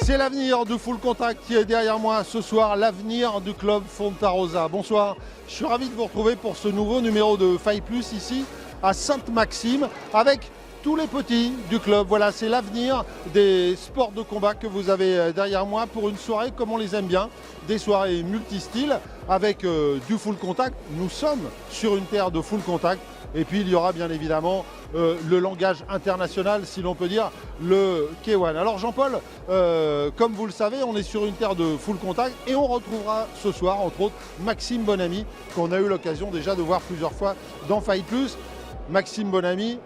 C'est l'avenir du full contact qui est derrière moi ce soir, l'avenir du club Fontarosa. Bonsoir, je suis ravi de vous retrouver pour ce nouveau numéro de Faille Plus ici à Sainte-Maxime avec tous les petits du club. Voilà, c'est l'avenir des sports de combat que vous avez derrière moi pour une soirée comme on les aime bien, des soirées multistyles avec du full contact. Nous sommes sur une terre de full contact et puis il y aura bien évidemment le langage international, si l'on peut dire, le K1. Alors Jean-Paul, comme vous le savez, on est sur une terre de full contact et on retrouvera ce soir, entre autres, Maxime Bonamy, qu'on a eu l'occasion déjà de voir plusieurs fois dans Fight Plus. Maxime Bonamy,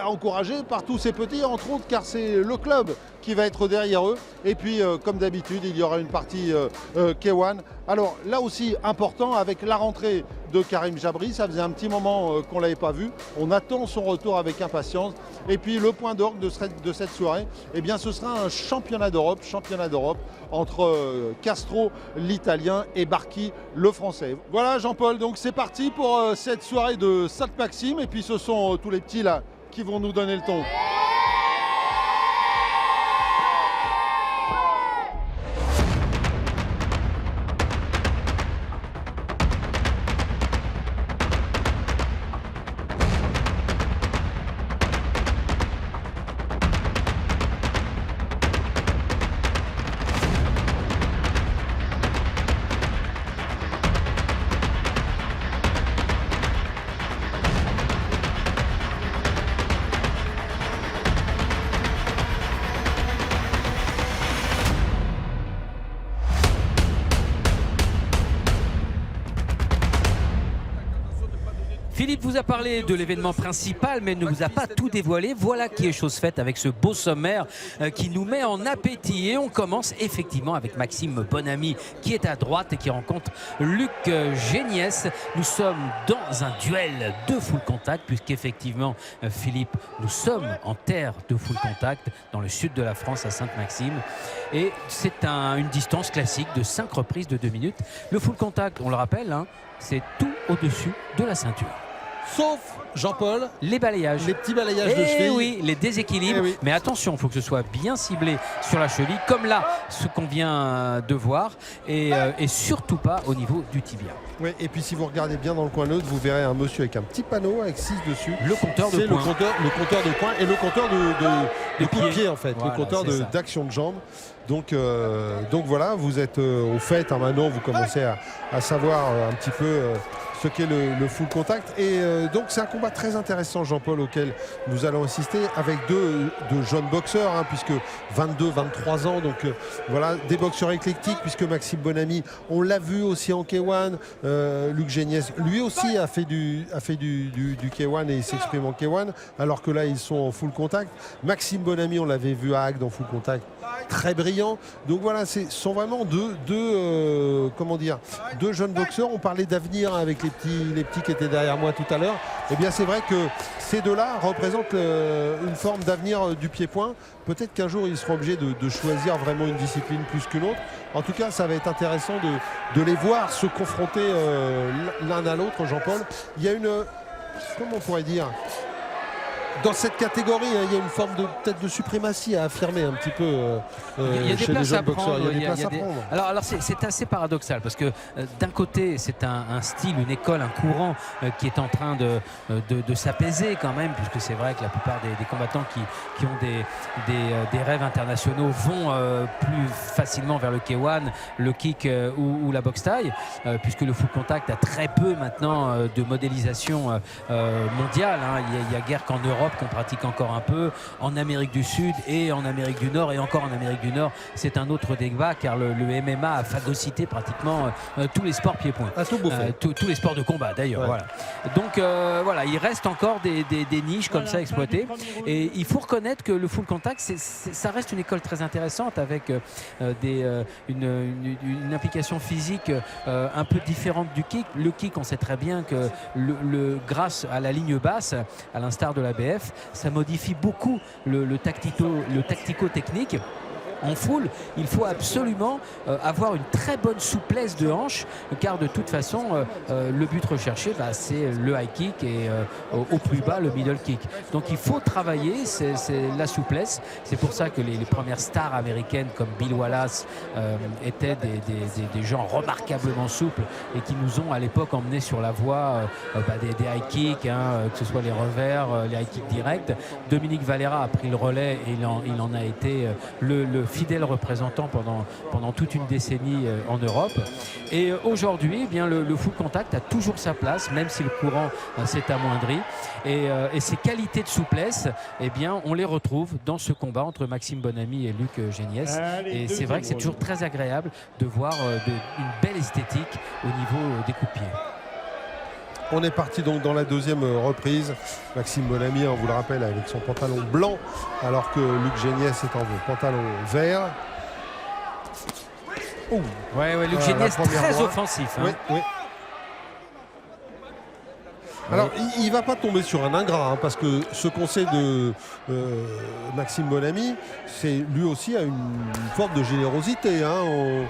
encouragé par tous ces petits, entre autres, car c'est le club qui va être derrière eux. Et puis, comme d'habitude, il y aura une partie K1. Alors là aussi, important, avec la rentrée de Karim Jabri, ça faisait un petit moment qu'on ne l'avait pas vu. On attend son retour avec impatience. Et puis, le point d'orgue de cette soirée, eh bien, ce sera un championnat d'Europe entre Castro, l'italien, et Barki, le français. Voilà, Jean-Paul, donc c'est parti pour cette soirée de Sainte-Maxime. Et puis, ce sont tous les petits là qui vont nous donner le ton. Philippe vous a parlé de l'événement principal, mais ne vous a pas tout dévoilé. Voilà qui est chose faite avec ce beau sommaire qui nous met en appétit. Et on commence effectivement avec Maxime Bonamy qui est à droite et qui rencontre Luc Géniès. Nous sommes dans un duel de full contact, puisqu'effectivement, Philippe, nous sommes en terre de full contact dans le sud de la France, à Sainte-Maxime. Et c'est une distance classique de 5 reprises de 2 minutes. Le full contact, on le rappelle, hein, c'est tout au-dessus de la ceinture. Sauf, Jean-Paul, les balayages. Les petits balayages de cheville. Oui, les déséquilibres. Oui. Mais attention, il faut que ce soit bien ciblé sur la cheville, comme là, ce qu'on vient de voir, et surtout pas au niveau du tibia. Oui, et puis si vous regardez bien dans le coin neutre, vous verrez un monsieur avec un petit panneau avec 6 dessus. Le compteur de points. Le compteur de points et le compteur de coups de pied en fait, voilà, le compteur d'action de jambes. Donc voilà, vous êtes au fait, hein, maintenant vous commencez à savoir un petit peu ce qu'est le full contact. Et donc c'est un combat très intéressant, Jean-Paul, auquel nous allons assister avec deux jeunes boxeurs, hein, puisque 22-23 ans, donc voilà, des boxeurs éclectiques, puisque Maxime Bonamy, on l'a vu aussi en K1, Luc Géniès, lui aussi a fait du K1 et il s'exprime en K1, alors que là ils sont en full contact. Maxime Bonamy, on l'avait vu à Agde en full contact, très brillant. Donc voilà, ce sont vraiment deux jeunes boxeurs. On parlait d'avenir avec les petits qui étaient derrière moi tout à l'heure. Eh bien c'est vrai que ces deux-là représentent une forme d'avenir du pied-point. Peut-être qu'un jour ils seront obligés de choisir vraiment une discipline plus qu'une autre. En tout cas, ça va être intéressant de les voir se confronter l'un à l'autre, Jean-Paul. Il y a comment on pourrait dire, dans cette catégorie, hein, il y a une forme peut-être de suprématie à affirmer un petit peu chez les jeunes boxeurs. Il y a des places à prendre. Alors c'est assez paradoxal parce que d'un côté, c'est un style, une école, un courant qui est en train de s'apaiser quand même, puisque c'est vrai que la plupart des combattants qui ont des rêves internationaux vont plus facilement vers le K1, le kick ou la boxe taille, puisque le full contact a très peu maintenant de modélisation mondiale. Hein. Il y a guère qu'en Europe qu'on pratique encore un peu, en Amérique du Sud et en Amérique du Nord, et encore en Amérique du Nord, c'est un autre débat, car le MMA a phagocyté pratiquement tous les sports pieds-points, tous les sports de combat d'ailleurs. Ouais. Voilà. Donc voilà, il reste encore des niches comme ça exploitées, et il faut reconnaître que le full contact, ça reste une école très intéressante avec une implication physique un peu différente du kick. Le kick, on sait très bien que grâce à la ligne basse, à l'instar de la BF, ça modifie beaucoup le tactico-technique. en full, il faut absolument avoir une très bonne souplesse de hanche, car de toute façon, le but recherché, c'est le high kick et au plus bas, le middle kick. Donc il faut travailler, c'est la souplesse. C'est pour ça que les premières stars américaines comme Bill Wallace étaient des gens remarquablement souples et qui nous ont à l'époque emmenés sur la voie des high kicks, que ce soit les revers, les high kicks directs. Dominique Valera a pris le relais et il en a été le fidèle représentant pendant toute une décennie en Europe. Et aujourd'hui, le full contact a toujours sa place, même si le courant s'est amoindri. Et ces qualités de souplesse, on les retrouve dans ce combat entre Maxime Bonamy et Luc Géniès. Et c'est vrai que c'est toujours très agréable de voir une belle esthétique au niveau des coups de pied. On est parti donc dans la deuxième reprise. Maxime Bonamy, on vous le rappelle, avec son pantalon blanc, alors que Luc Géniès est en pantalon vert. Luc Géniès très offensif. Oui. Alors, il ne va pas tomber sur un ingrat, parce que ce qu'on sait de Maxime Bonamy, c'est lui aussi a une forme de générosité.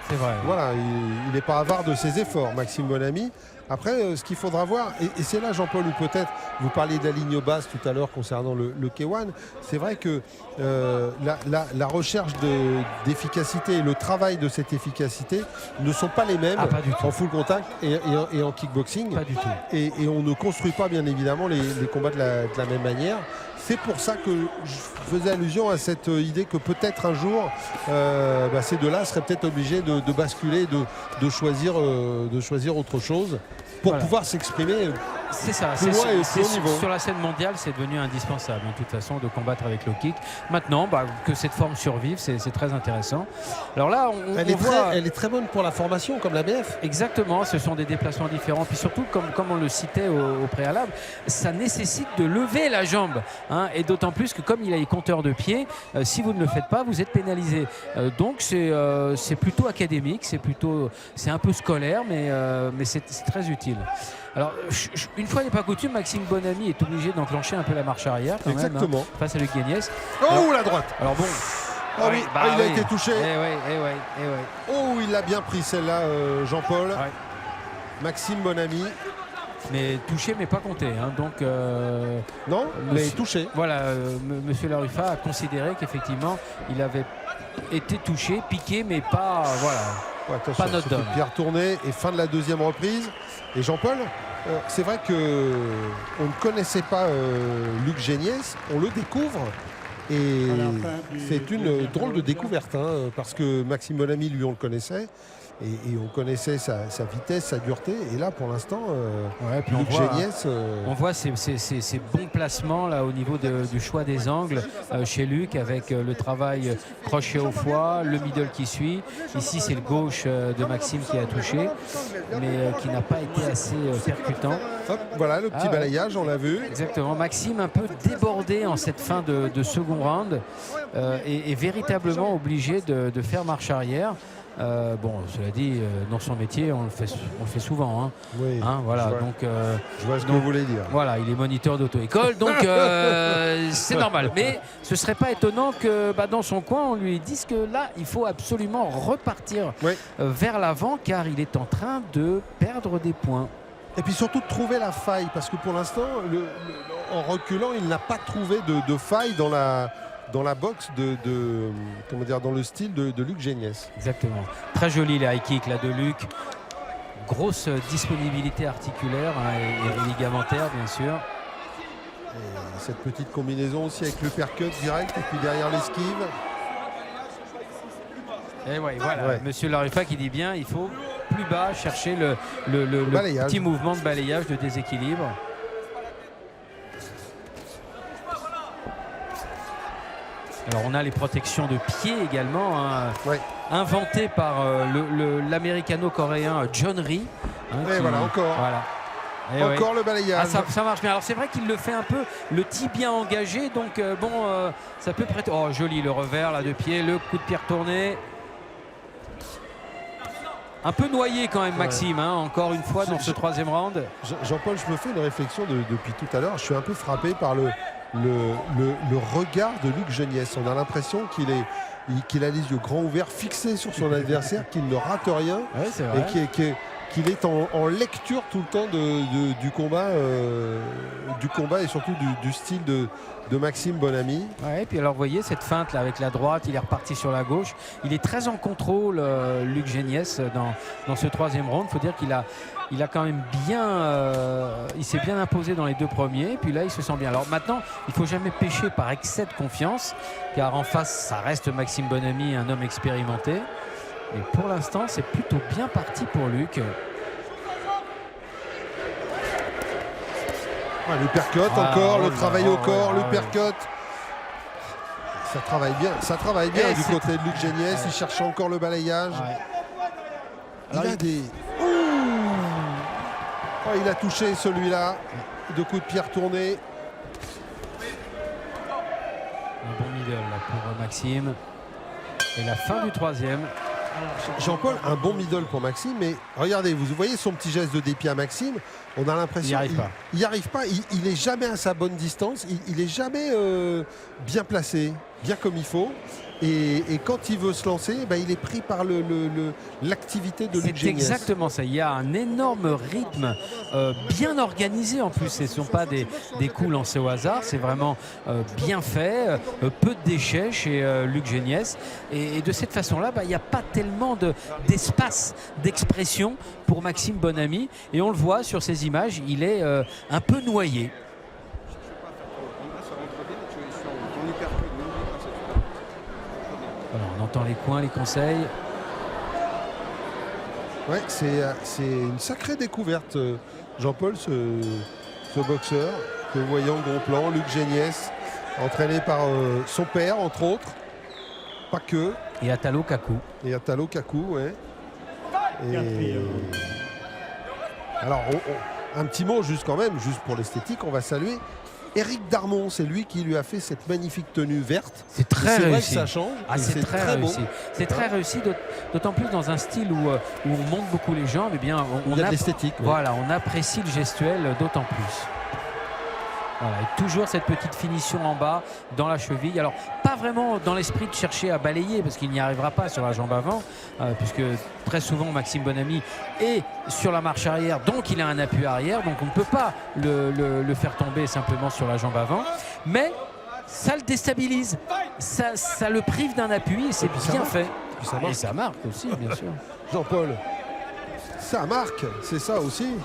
C'est vrai. Voilà, il n'est pas avare de ses efforts, Maxime Bonamy. Après, ce qu'il faudra voir, et c'est là, Jean-Paul, où peut-être vous parliez de la ligne basse tout à l'heure concernant le K1, c'est vrai que la recherche d'efficacité et le travail de cette efficacité ne sont pas les mêmes en full contact et en kickboxing. Pas du tout. Et on ne construit pas, bien évidemment, les combats de la même manière. C'est pour ça que je faisais allusion à cette idée que peut-être un jour, ces deux-là seraient peut-être obligés de basculer, de choisir autre chose pour pouvoir s'exprimer. C'est ça, sur la scène mondiale, c'est devenu indispensable de toute façon de combattre avec le kick. Maintenant, que cette forme survive, c'est très intéressant. Alors là, elle est très bonne pour la formation, comme la BF. Exactement, ce sont des déplacements différents. Puis surtout, comme on le citait au préalable, ça nécessite de lever la jambe. Et d'autant plus que comme il a les compteurs de pied, si vous ne le faites pas, vous êtes pénalisé. Donc c'est plutôt académique, c'est un peu scolaire, mais c'est très utile. Alors, une fois n'est pas coutume, Maxime Bonamy est obligé d'enclencher un peu la marche arrière quand Exactement. même, face à Luc Géniès. La droite. Alors bon. Il a été touché. Il a bien pris celle-là, Jean-Paul. Maxime Bonamy. Mais touché, mais pas compté. Donc, non, mais touché. Voilà, Monsieur Laruffa a considéré qu'effectivement, il avait été touché, piqué, mais pas. Pas notre homme. Pierre tourné et fin de la deuxième reprise. Et Jean-Paul, c'est vrai qu'on ne connaissait pas Luc Géniès, on le découvre. Et c'est une drôle de découverte, parce que Maxime Bonamy, lui, on le connaissait. Et on connaissait sa vitesse, sa dureté. Et là, pour l'instant, Luc Géniès... On voit ces bons placements là, au niveau du choix des angles chez Luc, avec le travail crochet au foie, le middle qui suit. Ici, c'est le gauche de Maxime qui a touché, mais qui n'a pas été assez percutant. Voilà, le petit balayage, on l'a vu. Exactement. Maxime un peu débordé en cette fin de second round et véritablement obligé de faire marche arrière. Cela dit, dans son métier, on le fait souvent. Oui, je vois ce que vous voulez dire. Voilà, il est moniteur d'auto-école, donc c'est normal. Mais ce ne serait pas étonnant que dans son coin, on lui dise que là, il faut absolument repartir vers l'avant, car il est en train de perdre des points. Et puis surtout de trouver la faille, parce que pour l'instant, en reculant, il n'a pas trouvé de faille dans la boxe dans le style de Luc Géniès. Exactement. Très joli les high kicks là de Luc. Grosse disponibilité articulaire et ligamentaire, bien sûr. Et cette petite combinaison aussi avec le percut direct et puis derrière l'esquive. Et Monsieur Laruffa qui dit bien, il faut plus bas chercher le petit mouvement de balayage, de déséquilibre. Alors on a les protections de pied également, inventées par l'américano-coréen John Rhee. Encore le balayage. Ça marche bien. Alors c'est vrai qu'il le fait un peu le tibia engagé, donc ça peut prêter. Oh joli le revers là de pied, le coup de pied retourné. Un peu noyé quand même Maxime, encore une fois dans ce troisième round. Jean-Paul, je me fais une réflexion depuis tout à l'heure. Je suis un peu frappé par le regard de Luc Geniès. On a l'impression qu'il a les yeux grands ouverts, fixés sur son adversaire, qu'il ne rate rien et qu'il est en lecture tout le temps du combat et surtout du style de Maxime Bonamy. Ouais, et puis alors vous voyez cette feinte là avec la droite, il est reparti sur la gauche. Il est très en contrôle, Luc Geniès, dans ce troisième round. Il faut dire qu'il a quand même il s'est bien imposé dans les deux premiers, puis là il se sent bien. Alors maintenant, il ne faut jamais pécher par excès de confiance, car en face, ça reste Maxime Bonamy, un homme expérimenté. Et pour l'instant, c'est plutôt bien parti pour Luc. L'uppercut encore, le travail au corps, l'uppercut. Ça travaille bien du côté de Luc Geniès. Il cherche encore le balayage. Il a des... il a touché celui-là. De coups de pied retournés. Un bon middle là pour Maxime. Et la fin du troisième. Jean-Paul, un bon middle pour Maxime, mais regardez, vous voyez son petit geste de dépit à Maxime, on a l'impression qu'il n'y arrive pas, il est jamais à sa bonne distance, il est jamais bien placé, bien comme il faut. Et quand il veut se lancer, il est pris par l'activité de Luc Geniès. C'est exactement ça. Il y a un énorme rythme bien organisé en plus. Ce ne sont pas des coups lancés au hasard. C'est vraiment bien fait. Peu de déchets chez Luc Geniès. Et de cette façon-là, il n'y a pas tellement d'espace d'expression pour Maxime Bonamy. Et on le voit sur ces images, il est un peu noyé. Alors, on entend les coins, les conseils. Ouais, c'est une sacrée découverte, Jean-Paul, ce boxeur que vous voyez en gros plan, Luc Geniès, entraîné par son père, entre autres. Pas que. Et Atalo Kaku. Ouais. Alors, un petit mot juste quand même, juste pour l'esthétique, on va saluer Éric Darmon, c'est lui qui lui a fait cette magnifique tenue verte. C'est très réussi. C'est vrai que ça change. C'est très réussi. C'est très réussi, d'autant plus dans un style où on monte beaucoup les jambes. Eh bien, il y a de l'esthétique. Voilà, on apprécie le gestuel d'autant plus. Voilà, et toujours cette petite finition en bas dans la cheville. Alors, pas vraiment dans l'esprit de chercher à balayer parce qu'il n'y arrivera pas sur la jambe avant, puisque très souvent Maxime Bonamy est sur la marche arrière, donc il a un appui arrière, donc on ne peut pas le faire tomber simplement sur la jambe avant. Mais ça le déstabilise, ça le prive d'un appui et c'est bien fait. Et ça marque aussi, bien sûr. Jean-Paul, ça marque, c'est ça aussi.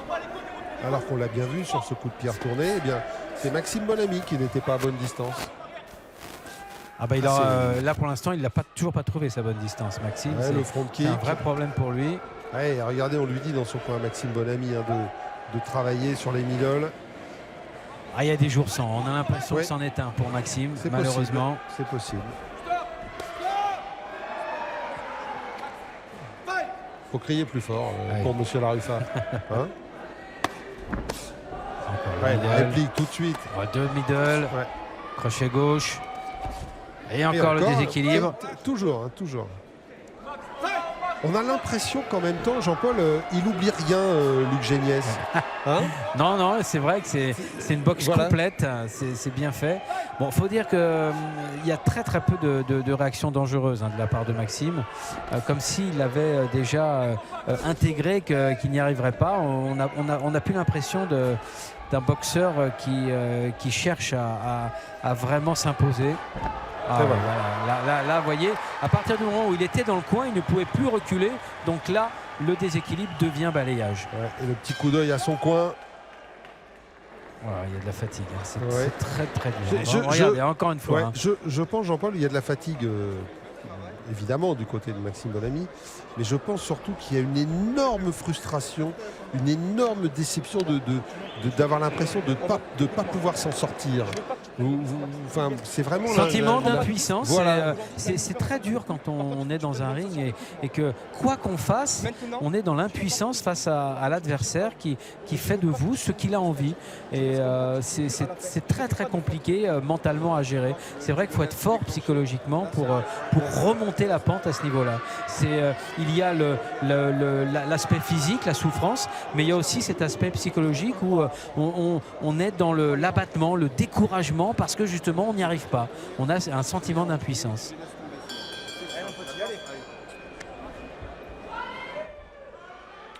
Alors qu'on l'a bien vu sur ce coup de pied retourné, eh bien, c'est Maxime Bonamy qui n'était pas à bonne distance. Là pour l'instant il n'a toujours pas trouvé sa bonne distance, Maxime. Ouais, le front kick. C'est un vrai problème pour lui. Ouais, regardez, on lui dit dans son coin, Maxime Bonamy, de travailler sur les middle. Il y a des jours sans, on a l'impression que c'en est un pour Maxime, malheureusement. C'est possible. Faut crier plus fort pour Monsieur Laruffa. Hein? Réplique tout de suite. Deux middle, crochet gauche. Et encore le déséquilibre. Toujours. On a l'impression qu'en même temps, Jean-Paul, il oublie rien, Luc Geniès. Hein? Non, c'est vrai que c'est une boxe complète, c'est bien fait. Bon, faut dire qu'il y a très peu de réactions dangereuses de la part de Maxime, comme s'il avait déjà intégré qu'il n'y arriverait pas. On a plus l'impression d'un boxeur qui cherche à vraiment s'imposer. Là, vous voyez, à partir du moment où il était dans le coin, il ne pouvait plus reculer. Donc là, le déséquilibre devient balayage. Et le petit coup d'œil à son coin. Il y a de la fatigue. C'est très dur. Regardez, encore une fois. Je pense, Jean-Paul, il y a de la fatigue, évidemment, du côté de Maxime Bonamy. Mais je pense surtout qu'il y a une énorme frustration, une énorme déception d'avoir l'impression de ne pas pouvoir s'en sortir. C'est vraiment sentiment d'impuissance. Voilà. C'est très dur quand on est dans un ring et que quoi qu'on fasse, on est dans l'impuissance face à l'adversaire qui fait de vous ce qu'il a envie. Et c'est très compliqué mentalement à gérer. C'est vrai qu'il faut être fort psychologiquement pour remonter monter la pente à ce niveau-là. Il y a l'aspect physique, la souffrance, mais il y a aussi cet aspect psychologique où on est dans l'abattement, le découragement parce que justement on n'y arrive pas. On a un sentiment d'impuissance.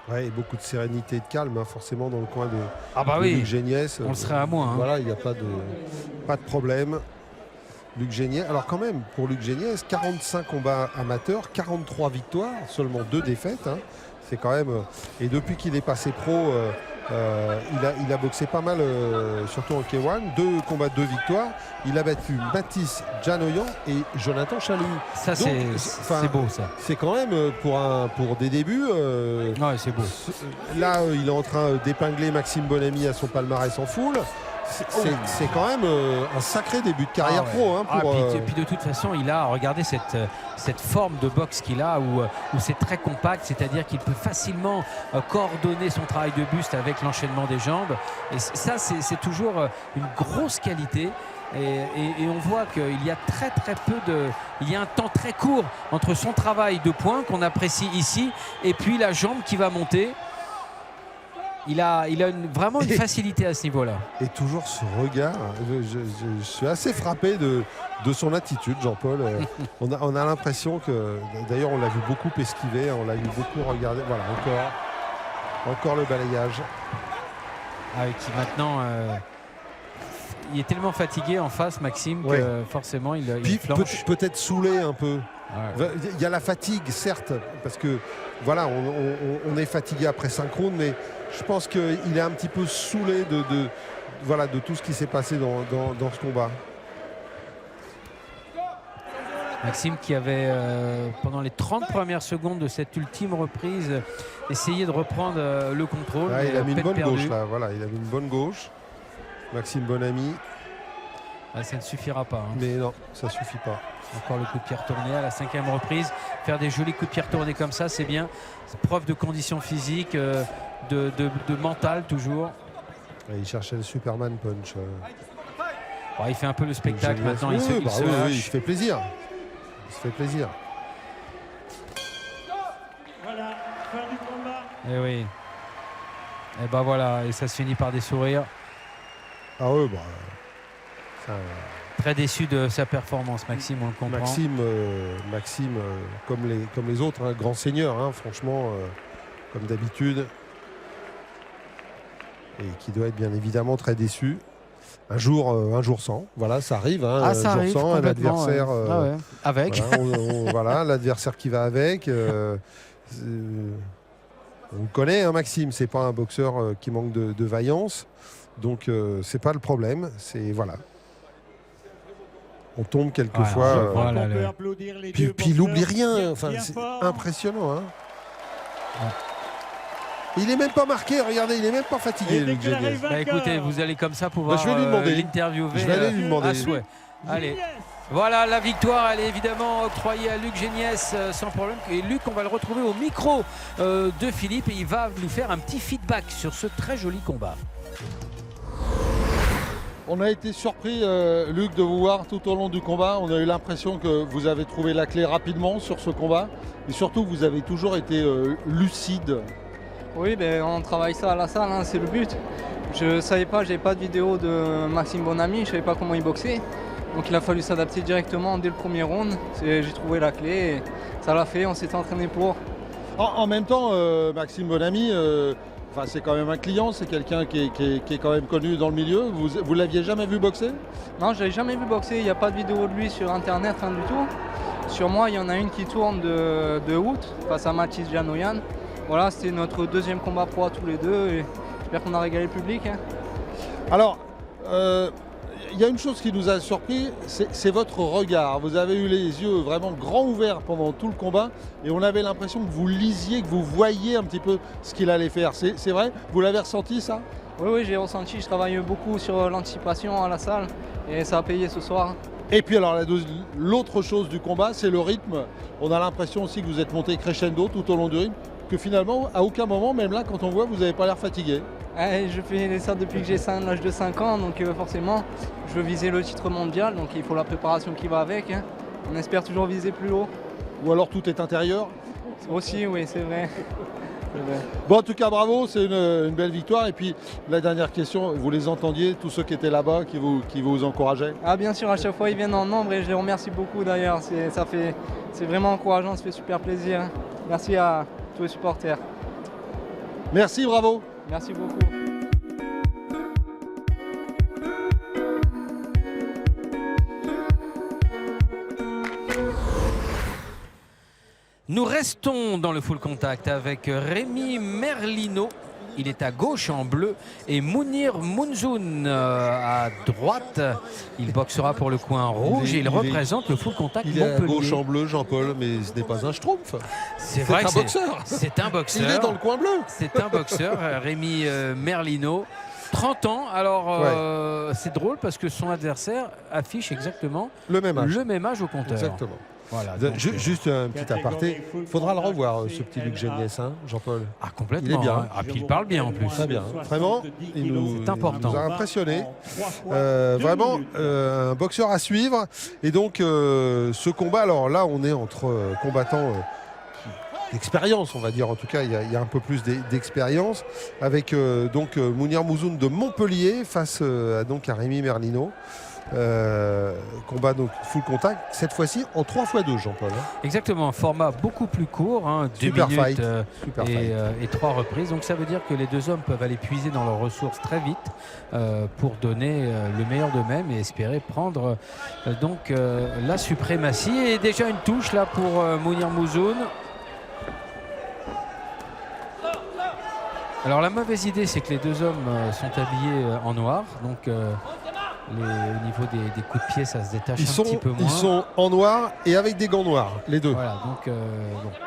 Ouais, et beaucoup de sérénité et de calme, hein, forcément, dans le coin de oui, Luc Géniès. on le serait à moins. Hein. Voilà, il n'y a pas de problème. Luc Géniès, alors quand même, pour Luc Géniès, 45 combats amateurs, 43 victoires, seulement 2 défaites. Hein. C'est quand même... et depuis qu'il est passé pro, il a boxé pas mal, surtout en K1. 2 combats, 2 victoires. Il a battu Mathis Janoyan et Jonathan Chalou. Ça, c'est beau, ça. C'est quand même, pour des débuts... ouais, c'est beau. Là, il est en train d'épingler Maxime Bonamy à son palmarès en foule. C'est quand même un sacré début de carrière pro. Hein, puis de toute façon, il a regardé cette forme de boxe qu'il a où c'est très compact, c'est-à-dire qu'il peut facilement coordonner son travail de buste avec l'enchaînement des jambes. Et ça, c'est toujours une grosse qualité. Et on voit qu'il y a très peu il y a un temps très court entre son travail de poing qu'on apprécie ici et puis la jambe qui va monter. Il a vraiment une facilité à ce niveau-là. Et toujours ce regard, je suis assez frappé de son attitude, Jean-Paul. On a l'impression que, d'ailleurs on l'a vu beaucoup esquiver, on l'a vu beaucoup regarder. Voilà, encore le balayage. Qui maintenant... il est tellement fatigué en face, Maxime, que forcément il flanche. Peut-être saoulé un peu. Ouais. Il y a la fatigue, certes, parce que voilà, on est fatigué après 5 rounds, mais je pense qu'il est un petit peu saoulé de tout ce qui s'est passé dans ce combat. Maxime qui avait, pendant les 30 premières secondes de cette ultime reprise, essayé de reprendre le contrôle. Il a mis une bonne gauche là, voilà, il a mis une bonne gauche. Maxime Bonamy. Ça ne suffira pas. Hein. Mais non, ça ne suffit pas. Encore le coup de pied retourné à la 5e reprise. Faire des jolis coups de pied retournés comme ça, c'est bien. Preuve de condition physique, de mental toujours. Et il cherchait le Superman Punch. Il fait un peu le spectacle maintenant. Il se fait plaisir. Il se fait plaisir. Voilà, fin du combat. Et oui. Et ben voilà, et ça se finit par des sourires. Ah oui, très déçu de sa performance, Maxime, on le comprend. Maxime comme les autres, hein, grand seigneur, hein, franchement, comme d'habitude. Et qui doit être bien évidemment très déçu. Un jour sans, voilà, ça arrive. Hein, ça arrive sans, un adversaire. Avec. Voilà, l'adversaire qui va avec. On le connaît, hein, Maxime, c'est pas un boxeur qui manque de vaillance. Donc c'est pas le problème, c'est voilà. On tombe quelquefois. Puis il n'oublie rien, enfin, c'est impressionnant. Hein. Il n'est même pas marqué, regardez, il n'est même pas fatigué. Luc Géniès. Écoutez, vous allez comme ça pouvoir l'interviewer. Je vais aller lui demander. Allez. Voilà, la victoire, elle est évidemment octroyée à Luc Géniès sans problème. Et Luc, on va le retrouver au micro de Philippe et il va nous faire un petit feedback sur ce très joli combat. On a été surpris, Luc, de vous voir tout au long du combat. On a eu l'impression que vous avez trouvé la clé rapidement sur ce combat. Et surtout, vous avez toujours été lucide. Oui, on travaille ça à la salle, hein, c'est le but. Je ne savais pas, j'avais pas de vidéo de Maxime Bonamy, je ne savais pas comment il boxait. Donc il a fallu s'adapter directement dès le premier round. J'ai trouvé la clé et ça l'a fait, on s'est entraîné pour. En même temps, Maxime Bonamy, c'est quand même un client, c'est quelqu'un qui est quand même connu dans le milieu. Vous l'aviez jamais vu boxer? Non, je l'avais jamais vu boxer, il n'y a pas de vidéo de lui sur internet, rien du tout. Sur moi, il y en a une qui tourne de août face à Mathis Janoyan. Voilà, c'était notre deuxième combat pro à tous les deux et j'espère qu'on a régalé le public. Hein. Alors, il y a une chose qui nous a surpris, c'est votre regard. Vous avez eu les yeux vraiment grands ouverts pendant tout le combat et on avait l'impression que vous lisiez, que vous voyiez un petit peu ce qu'il allait faire. C'est vrai? Vous l'avez ressenti ça? Oui, j'ai ressenti. Je travaille beaucoup sur l'anticipation à la salle et ça a payé ce soir. Et puis alors l'autre chose du combat, c'est le rythme. On a l'impression aussi que vous êtes monté crescendo tout au long du rythme, que finalement, à aucun moment, même là, quand on voit, vous n'avez pas l'air fatigué. Je fais ça depuis que j'ai l'âge de 5 ans, donc forcément, je veux viser le titre mondial, donc il faut la préparation qui va avec. Hein. On espère toujours viser plus haut. Ou alors tout est intérieur? Aussi, oui, c'est vrai. C'est vrai. Bon, en tout cas, bravo, c'est une belle victoire. Et puis, la dernière question, vous les entendiez, tous ceux qui étaient là-bas, qui vous encourageaient? Ah, bien sûr, à chaque fois ils viennent en nombre et je les remercie beaucoup d'ailleurs. C'est vraiment encourageant, ça fait super plaisir. Merci à tous les supporters. Merci, bravo. Merci beaucoup. Nous restons dans le full contact avec Rémi Merlino. Il est à gauche en bleu et Mounir Mounzoun à droite. Il boxera pour le coin rouge et il représente le full contact Il est à Montpellier. gauche en bleu, Jean-Paul, mais ce n'est pas un schtroumpf. C'est vrai un que boxeur. c'est un boxeur. Il est dans le coin bleu. C'est un boxeur, Rémi Merlino. 30 ans, alors c'est drôle parce que son adversaire affiche exactement Le même âge. au compteur. Exactement. Voilà, donc, Juste un petit aparté, il faudra le revoir, ce petit Luc Géniès, hein, Jean-Paul. Ah, complètement. Il est bien. Hein. Ah, puis il parle bien en plus. Très bien. Vraiment, C'est important. il nous a impressionné. Vraiment, un boxeur à suivre. Et donc, ce combat, alors là, on est entre combattants d'expérience, on va dire. En tout cas, il y a un peu plus d'expérience. Avec donc Mounir Mounzoun de Montpellier face à Rémi Merlino. Combat donc full contact, cette fois-ci en 3x2, Jean-Paul. Exactement, format beaucoup plus court, hein, 2 Super minutes fight. Super fight. et 3 reprises. Donc ça veut dire que les deux hommes peuvent aller puiser dans leurs ressources très vite pour donner le meilleur d'eux-mêmes et espérer prendre la suprématie. Et déjà une touche là pour Mounir Mounzoun. Alors la mauvaise idée, c'est que les deux hommes sont habillés en noir, donc au niveau des coups de pied, ça se détache un petit peu moins. Ils sont en noir et avec des gants noirs, les deux. Voilà, donc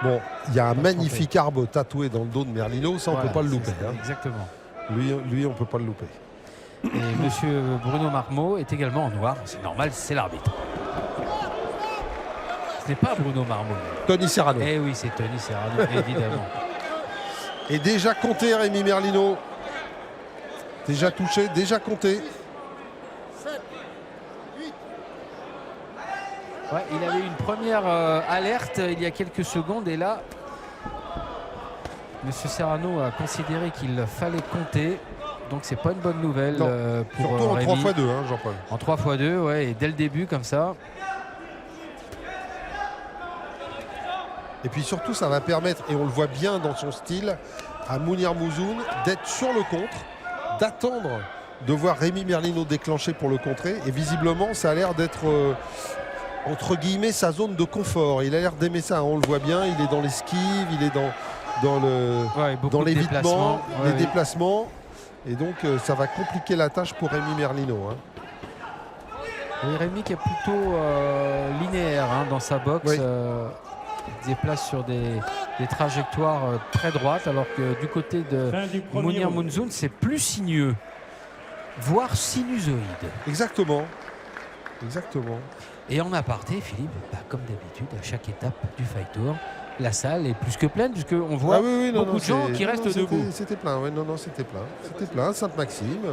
Bon, il y a un magnifique arbre tatoué dans le dos de Merlino, ça on ne peut pas le louper. Hein. Exactement. Lui, on ne peut pas le louper. Et monsieur Bruno Marmot est également en noir, c'est normal, c'est l'arbitre. Ce n'est pas Bruno Marmot. Tony Serrano. Eh oui, c'est Tony Serrano, évidemment. Et déjà compté, Rémi Merlino. Déjà touché, déjà compté. Ouais, il avait eu une première alerte il y a quelques secondes et là, monsieur Serrano a considéré qu'il fallait compter. Donc c'est pas une bonne nouvelle pour Surtout en Rémi. 3x2, hein, Jean-Paul. En 3x2, ouais, et dès le début comme ça. Et puis surtout, ça va permettre, et on le voit bien dans son style, à Mounir Mounzoun d'être sur le contre, d'attendre de voir Rémi Merlino déclencher pour le contrer. Et visiblement, ça a l'air d'être, entre guillemets, sa zone de confort. Il a l'air d'aimer ça, on le voit bien. Il est dans l'esquive, il est dans l'évitement, les déplacements. Et donc, ça va compliquer la tâche pour Rémi Merlino. Hein. Et Rémi qui est plutôt linéaire dans sa boxe. Oui. Il déplace sur des trajectoires très droites, alors que du côté de Mounir Mounzoun, c'est plus sinueux, voire sinusoïde. Exactement. Exactement. Et en aparté, Philippe, comme d'habitude, à chaque étape du Fight Tour, la salle est plus que pleine, puisqu'on voit beaucoup de gens qui restent debout. C'était plein, oui, c'était plein. C'était plein, Sainte-Maxime.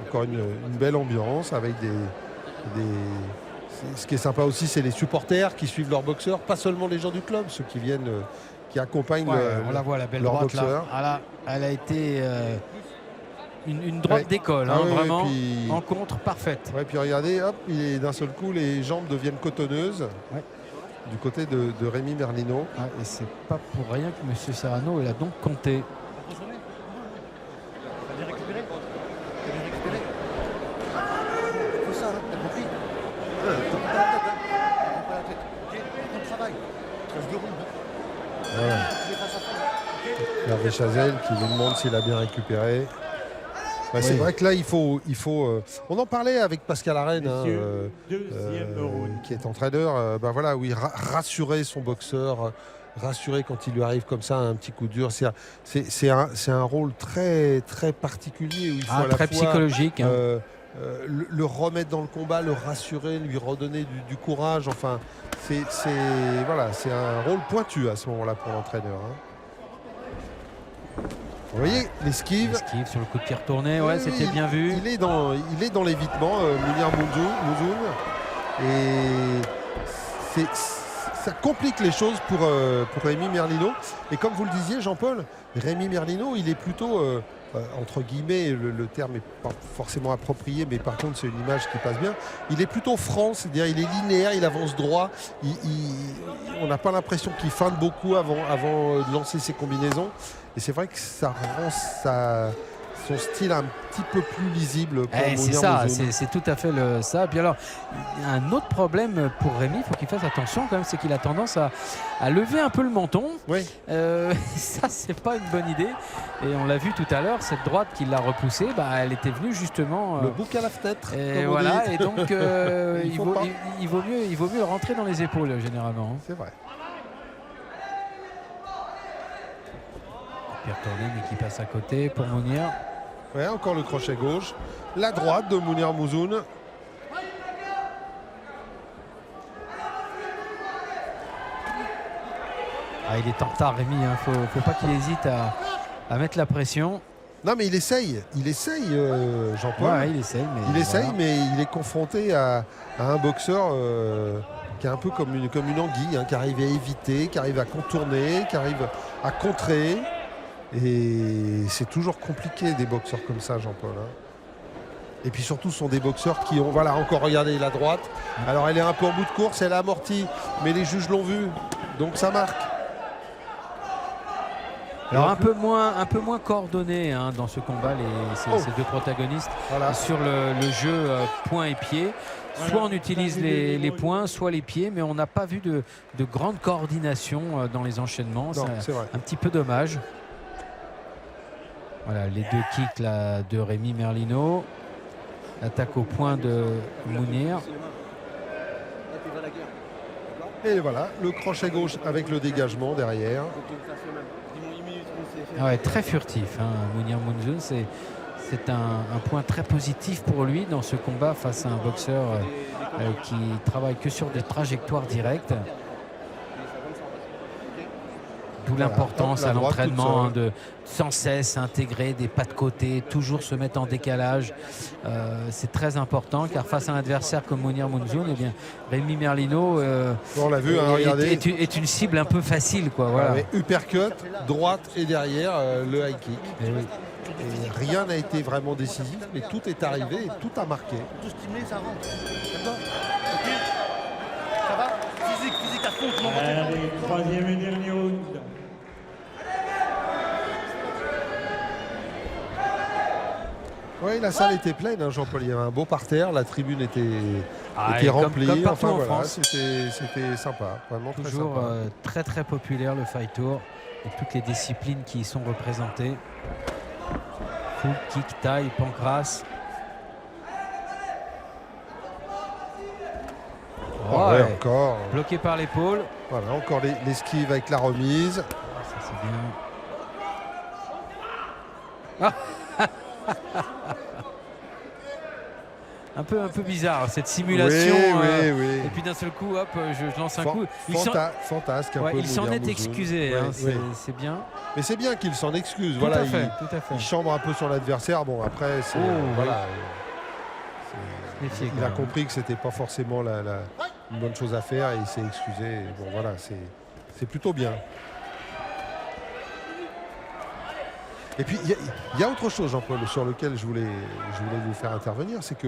Encore une belle ambiance avec des... Ce qui est sympa aussi, c'est les supporters qui suivent leurs boxeurs, pas seulement les gens du club, ceux qui viennent, qui accompagnent on la voit, la belle leur droite boxeur. là. Ah, là, elle a été une droite d'école, vraiment, puis... en contre parfaite. Ouais, puis regardez, hop, d'un seul coup, les jambes deviennent cotonneuses du côté de Rémi Merlino. Et c'est pas pour rien que M. Serrano il a donc compté. Voilà. Hervé Chazelle qui lui demande s'il a bien récupéré. C'est vrai que là, il faut on en parlait avec Pascal Arène, qui est entraîneur. Oui, rassurer son boxeur, rassurer quand il lui arrive comme ça un petit coup dur. C'est un rôle très, très particulier où il faut à la très fois, psychologique. le remettre dans le combat, le rassurer, lui redonner du courage. Enfin, c'est un rôle pointu à ce moment-là pour l'entraîneur. Vous voyez l'esquive. L'esquive sur le coup de pied retourné, c'était bien vu. Il est dans l'évitement, Mounir Mounzoun. Et ça complique les choses pour Rémi Merlino. Et comme vous le disiez, Jean-Paul, Rémi Merlino, il est plutôt, entre guillemets, le terme n'est pas forcément approprié, mais par contre c'est une image qui passe bien. Il est plutôt franc, c'est-à-dire il est linéaire, il avance droit. On n'a pas l'impression qu'il feinte beaucoup avant de lancer ses combinaisons. Et c'est vrai que ça rend son style un petit peu plus lisible pour c'est Mounir ça, Mouzoun. c'est tout à fait ça. Et puis alors, un autre problème pour Rémi, il faut qu'il fasse attention quand même, c'est qu'il a tendance à lever un peu le menton. Oui. Ça, c'est pas une bonne idée. Et on l'a vu tout à l'heure, cette droite qui l'a repoussée, elle était venue justement. Le bouc à la fenêtre. Et comme on voilà, dit. et donc il vaut mieux rentrer dans les épaules généralement. C'est vrai. Pierre Tourné, mais qui passe à côté pour Mounir. Ouais, encore le crochet gauche. La droite de Mounir Mouzoun. Il est en retard, Rémi. Faut pas qu'il hésite à mettre la pression. Non, mais il essaye, Jean-Paul. Ouais, il essaye, mais il est confronté à un boxeur qui est un peu comme une anguille, qui arrive à éviter, qui arrive à contourner, qui arrive à contrer. Et c'est toujours compliqué des boxeurs comme ça, Jean-Paul. Et puis surtout, ce sont des boxeurs qui ont... Voilà, encore regardez la droite. Alors elle est un peu en bout de course, elle a amorti, mais les juges l'ont vu. Donc ça marque. Alors un peu moins coordonné dans ce combat, ces deux protagonistes, Voilà. sur le jeu poing et pied. Soit on utilise les poings, soit les pieds, mais on n'a pas vu de grande coordination dans les enchaînements. C'est vrai. Un petit peu dommage. Voilà, les deux kicks là, de Rémi Merlino. Attaque au point de Mounir. Et voilà, le crochet gauche avec le dégagement derrière. Très furtif, Mounir Mouzoun, c'est un point très positif pour lui dans ce combat face à un boxeur qui travaille que sur des trajectoires directes. D'où l'importance à l'entraînement de sans cesse intégrer des pas de côté, toujours se mettre en décalage. C'est très important car face à un adversaire comme Mounir Mouzoun, Rémi Merlino On l'a vu, regardez. est une cible un peu facile. Voilà. Uppercut, droite et derrière le high kick. Et rien n'a été vraiment décisif, mais tout est arrivé et tout a marqué. Tout stimuler, ça rentre. D'accord. Ok. Ça va. Physique à fond. Allez, troisième et dernier round. Oui, la salle était pleine, Jean-Paul. Il y avait un beau parterre, la tribune était remplie. Comme partout en France. C'était sympa, vraiment toujours très sympa. très populaire le Fight Tour et toutes les disciplines qui y sont représentées. Full kick, taille, pancrace. Encore. Bloqué par l'épaule. Voilà, encore l'esquive avec la remise. Ça c'est bien. Un peu bizarre cette simulation. Oui. Et puis d'un seul coup, hop, je lance un coup. Fantasque un peu. Il s'en est Mounir excusé, Mouzoun. c'est bien. Mais c'est bien qu'il s'en excuse. Tout Voilà, à fait. il chambre un peu sur l'adversaire. Bon, après, c'est il a compris que c'était pas forcément une bonne chose à faire et il s'est excusé. Et bon, voilà, c'est plutôt bien. Et puis il y a autre chose, Jean-Paul, sur lequel je voulais vous faire intervenir, c'est que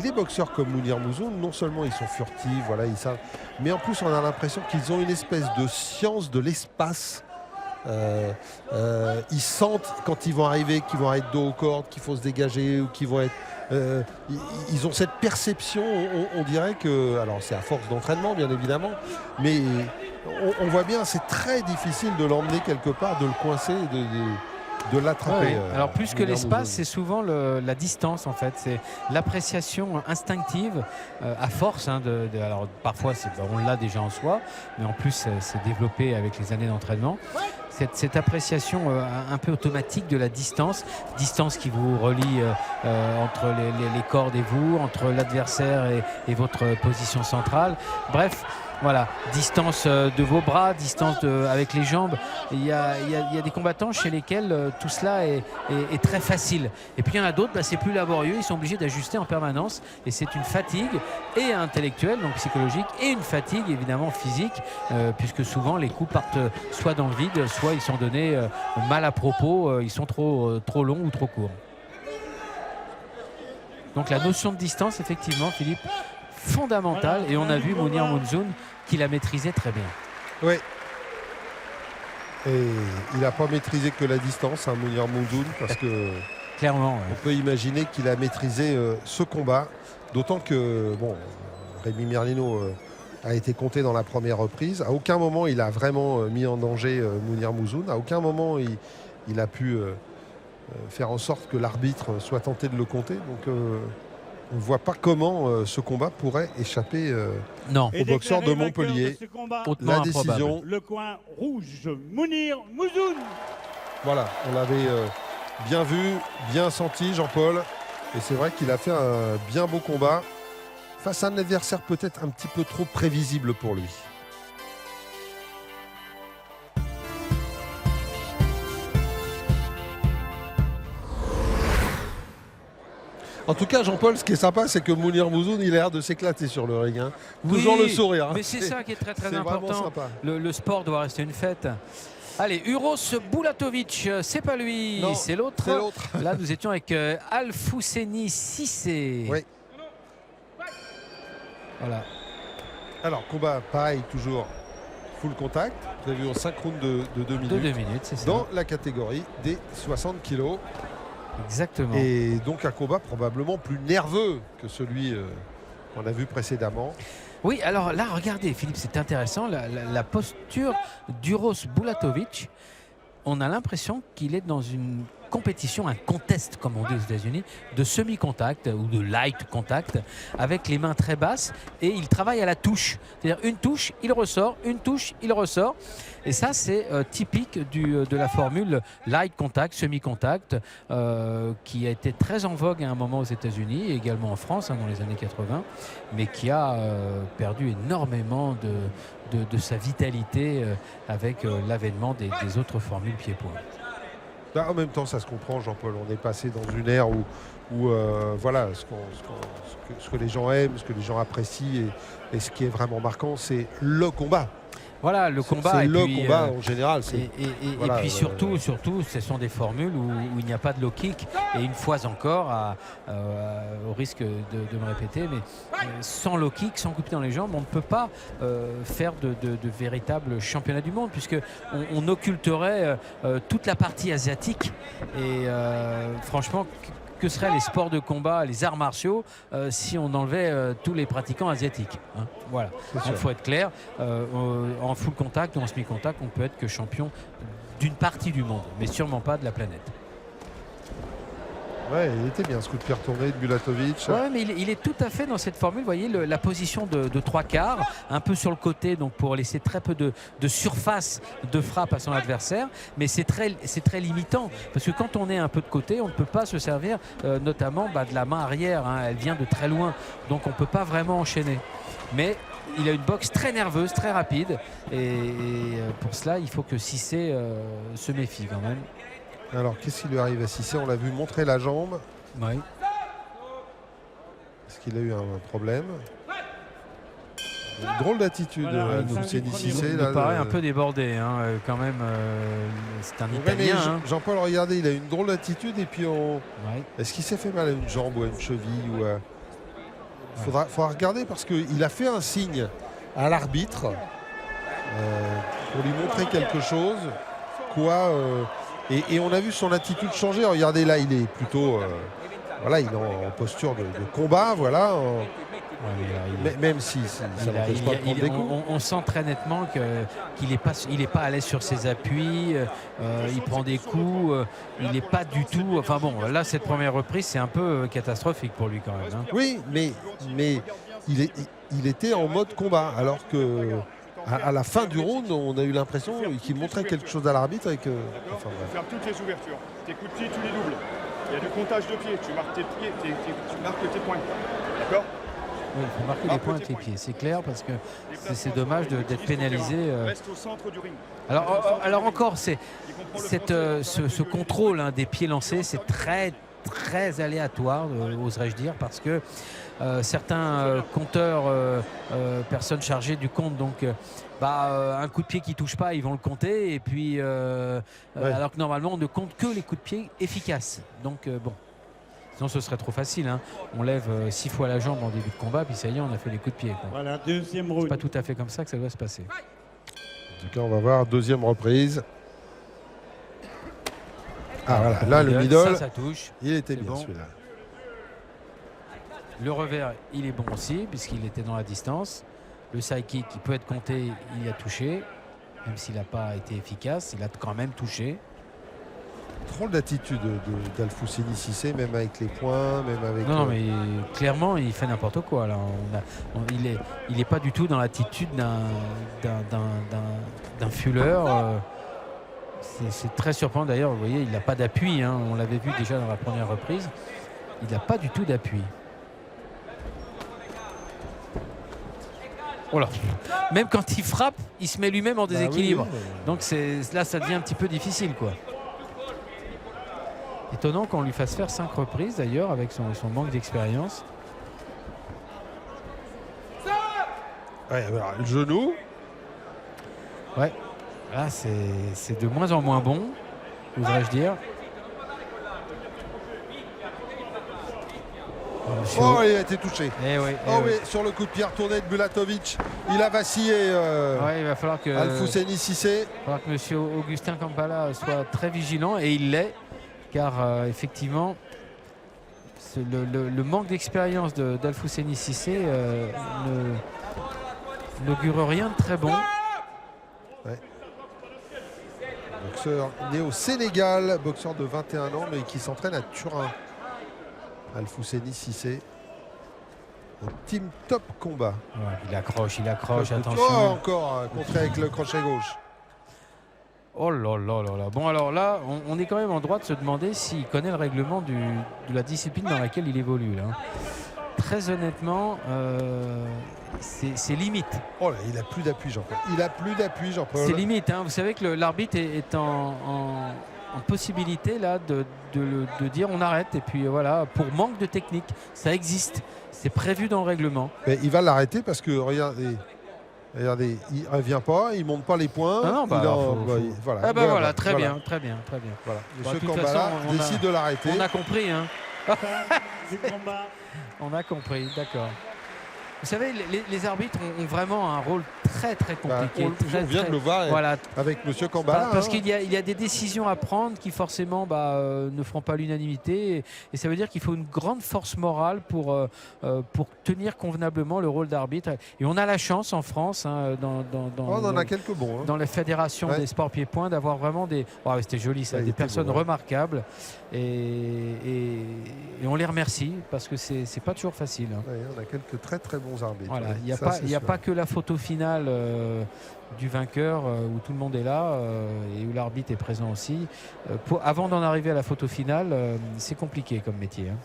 les boxeurs comme Mounir Mouzoun, non seulement ils sont furtifs, voilà, ils savent, mais en plus on a l'impression qu'ils ont une espèce de science de l'espace. Ils sentent quand ils vont arriver, qu'ils vont être dos aux cordes, qu'il faut se dégager ou qu'ils vont être. Ils ont cette perception, on dirait que, alors c'est à force d'entraînement bien évidemment, mais on voit bien, c'est très difficile de l'emmener quelque part, de le coincer, de l'attraper. Alors plus que l'espace, c'est souvent la distance en fait, c'est l'appréciation instinctive à force. Alors parfois on l'a déjà en soi, mais en plus c'est développé avec les années d'entraînement. Cette appréciation un peu automatique de la distance qui vous relie entre les cordes et vous, entre l'adversaire et votre position centrale. Bref, Voilà, distance de vos bras, distance avec les jambes. Il y a des combattants chez lesquels tout cela est très facile. Et puis il y en a d'autres, c'est plus laborieux, ils sont obligés d'ajuster en permanence. Et c'est une fatigue et intellectuelle, donc psychologique, et une fatigue évidemment physique, puisque souvent les coups partent soit dans le vide, soit ils sont donnés mal à propos, ils sont trop longs ou trop courts. Donc la notion de distance, effectivement, Philippe, fondamentale, et on a vu Mounir Mounzoun qui la maîtrisait très bien. Oui. Et il n'a pas maîtrisé que la distance, Mounir Mounzoun, parce que clairement, on peut imaginer qu'il a maîtrisé ce combat, d'autant que Rémi Merlino a été compté dans la première reprise. À aucun moment il a vraiment mis en danger Mounir Mounzoun. À aucun moment il a pu faire en sorte que l'arbitre soit tenté de le compter. Donc on ne voit pas comment ce combat pourrait échapper au boxeur de Montpellier. La décision. Le coin rouge, Mounir Mounzoun. Voilà, on l'avait bien vu, bien senti, Jean-Paul. Et c'est vrai qu'il a fait un bien beau combat face à un adversaire peut-être un petit peu trop prévisible pour lui. En tout cas, Jean-Paul, ce qui est sympa, c'est que Mounir Mounzoun, il a l'air de s'éclater sur le ring. Toujours le sourire. Mais c'est ça qui est très très important. Sympa. Le sport doit rester une fête. Allez, Uros Bulatovic, c'est pas lui, c'est l'autre. Là, nous étions avec Alfousseni Cissé. Oui. Voilà. Alors, combat pareil, toujours full contact, prévu en 5 rounds de 2 minutes. De 2 minutes, c'est ça. Dans la catégorie des 60 kilos. Exactement. Et donc un combat probablement plus nerveux que celui qu'on a vu précédemment. Oui, alors là, regardez, Philippe, c'est intéressant, la posture d'Uros Bulatovic. On a l'impression qu'il est dans une compétition, un contest, comme on dit aux États-Unis, de semi-contact ou de light contact, avec les mains très basses, et il travaille à la touche. C'est-à-dire une touche, il ressort, une touche, il ressort. Et ça, c'est typique de la formule light contact, semi-contact, qui a été très en vogue à un moment aux États-Unis, et également en France, dans les années 80, mais qui a perdu énormément de sa vitalité avec l'avènement des autres formules pied-point. En même temps, ça se comprend, Jean-Paul. On est passé dans une ère où voilà, ce que les gens aiment, ce que les gens apprécient, et ce qui est vraiment marquant, c'est le combat. Voilà, le combat. C'est le puis, combat en général. Et puis surtout, ce sont des formules où il n'y a pas de low kick. Et une fois encore, au risque de me répéter, mais sans low kick, sans coup de pied dans les jambes, on ne peut pas faire de véritables championnats du monde, puisque on occulterait toute la partie asiatique. Et franchement, que seraient les sports de combat, les arts martiaux, si on enlevait tous les pratiquants asiatiques, hein. Voilà. Il faut être clair, en full contact ou en semi-contact, on peut être que champion d'une partie du monde, mais sûrement pas de la planète. Ouais, il était bien ce coup de pied retourné de Bulatovic. Ouais, mais il est tout à fait dans cette formule. Vous voyez la position de 3/4, un peu sur le côté, donc pour laisser très peu de surface de frappe à son adversaire. Mais c'est très limitant, parce que quand on est un peu de côté, on ne peut pas se servir notamment de la main arrière, hein. Elle vient de très loin, donc on ne peut pas vraiment enchaîner. Mais il a une boxe très nerveuse, très rapide, et pour cela, il faut que Cissé se méfie quand même. Alors, qu'est-ce qui lui arrive à Cissé? On l'a vu montrer la jambe. Oui. Est-ce qu'il a eu un problème? Une drôle d'attitude, Cissé. Il me paraît un peu débordé, hein, quand même. C'est un Italien. Hein. Jean-Paul, regardez, il a une drôle d'attitude. Et puis, est-ce qu'il s'est fait mal à une jambe ou à une cheville ou à... Faudra regarder, parce qu'il a fait un signe à l'arbitre pour lui montrer quelque chose. Et on a vu son attitude changer. Regardez, là, il est plutôt... voilà, il est en posture de combat, voilà. Même si ça n'empêche pas de prendre des coups. On sent très nettement qu'il n'est pas à l'aise sur ses appuis. Il prend des coups. Il n'est pas du tout... Enfin bon, là, cette première reprise, c'est un peu catastrophique pour lui quand même, hein. Oui, mais il était en mode combat, alors que... À la fin du round, on a eu l'impression qu'il montrait quelque chose à l'arbitre. Tu fermes toutes les ouvertures. Tes coups de pied, tu les doubles. Il y a du comptage de pieds. Tu marques tes pieds, tu marques tes points. D'accord? Oui, il faut marquer des points avec les pieds, c'est clair, parce que c'est dommage d'être pénalisé. Reste au centre du ring. Alors encore, ce contrôle hein, des pieds lancés, c'est très aléatoire, oserais-je dire, parce que certains compteurs, personnes chargées du compte, donc un coup de pied qui touche pas, ils vont le compter, et puis alors que normalement on ne compte que les coups de pied efficaces. Donc bon. Sinon ce serait trop facile, hein. On lève 6 fois la jambe en début de combat, puis ça y est, on a fait les coups de pied, quoi. Voilà, deuxième round. C'est pas tout à fait comme ça que ça doit se passer. En tout cas, on va voir deuxième reprise. Ah voilà, là le middle, ça touche. il était C'est bien bon. celui-là. Le revers, il est bon aussi, puisqu'il était dans la distance. Le side kick, qui peut être compté, il a touché. Même s'il n'a pas été efficace, il a quand même touché. Trop d'attitude d'Alfousseni Cissé, même avec les points, même avec... Non, mais clairement, il fait n'importe quoi. Là. Il n'est pas du tout dans l'attitude d'un fuller. C'est très surprenant d'ailleurs. Vous voyez, il n'a pas d'appui. Hein. On l'avait vu déjà dans la première reprise. Il n'a pas du tout d'appui. Oh là. Même quand il frappe, il se met lui-même en déséquilibre. Oui. Donc là, ça devient un petit peu difficile, quoi. Étonnant qu'on lui fasse faire 5 reprises d'ailleurs avec son manque d'expérience. Ouais, alors, le genou. Ouais, là c'est de moins en moins bon, oserais-je dire. Oh, il a été touché. Oui, sur le coup de pied retourné de Bulatovic, il a vacillé. Il va falloir que Alfousseni Cissé. M. Augustin Kampala soit très vigilant, et il l'est, car effectivement le manque d'expérience d'Alfousseni Cissé n'augure rien de très bon. Ouais. Boxeur né au Sénégal, boxeur de 21 ans, mais qui s'entraîne à Turin. Alfousseni Cissé. Team Top Combat. Ouais, il accroche, attention. Oh, encore contré avec le crochet gauche. Oh là là là là. Bon, alors là, on est quand même en droit de se demander s'il connaît le règlement de la discipline dans laquelle il évolue. Là. Très honnêtement, c'est limite. Oh là, il a plus d'appui, Jean-Paul. C'est limite. Hein. Vous savez que l'arbitre est en possibilité là de dire on arrête. Et puis voilà, pour manque de technique, ça existe. C'est prévu dans le règlement. Mais il va l'arrêter parce que regardez, il ne revient pas, il ne monte pas les points. Voilà, très bien. Voilà. Monsieur De toute Kambala façon, décide de l'arrêter. On a compris. Hein. Du combat. On a compris, d'accord. Vous savez, les arbitres ont vraiment un rôle très compliqué. On vient de le voir avec Monsieur Kambala. Parce qu'il y a des décisions à prendre qui forcément ne feront pas l'unanimité. Et ça veut dire qu'il faut une grande force morale pour tenir convenablement le rôle d'arbitre. Et on a la chance en France, hein, on en a quelques bons. Hein. Dans la fédération des sports pieds-points, d'avoir vraiment des... Oh, c'était joli ça, des personnes remarquables. Et on les remercie parce que c'est pas toujours facile. Hein. Ouais, on a quelques très bons arbitres. Voilà, il n'y a pas que la photo finale du vainqueur où tout le monde est là et où l'arbitre est présent aussi. Avant d'en arriver à la photo finale, c'est compliqué comme métier. Hein.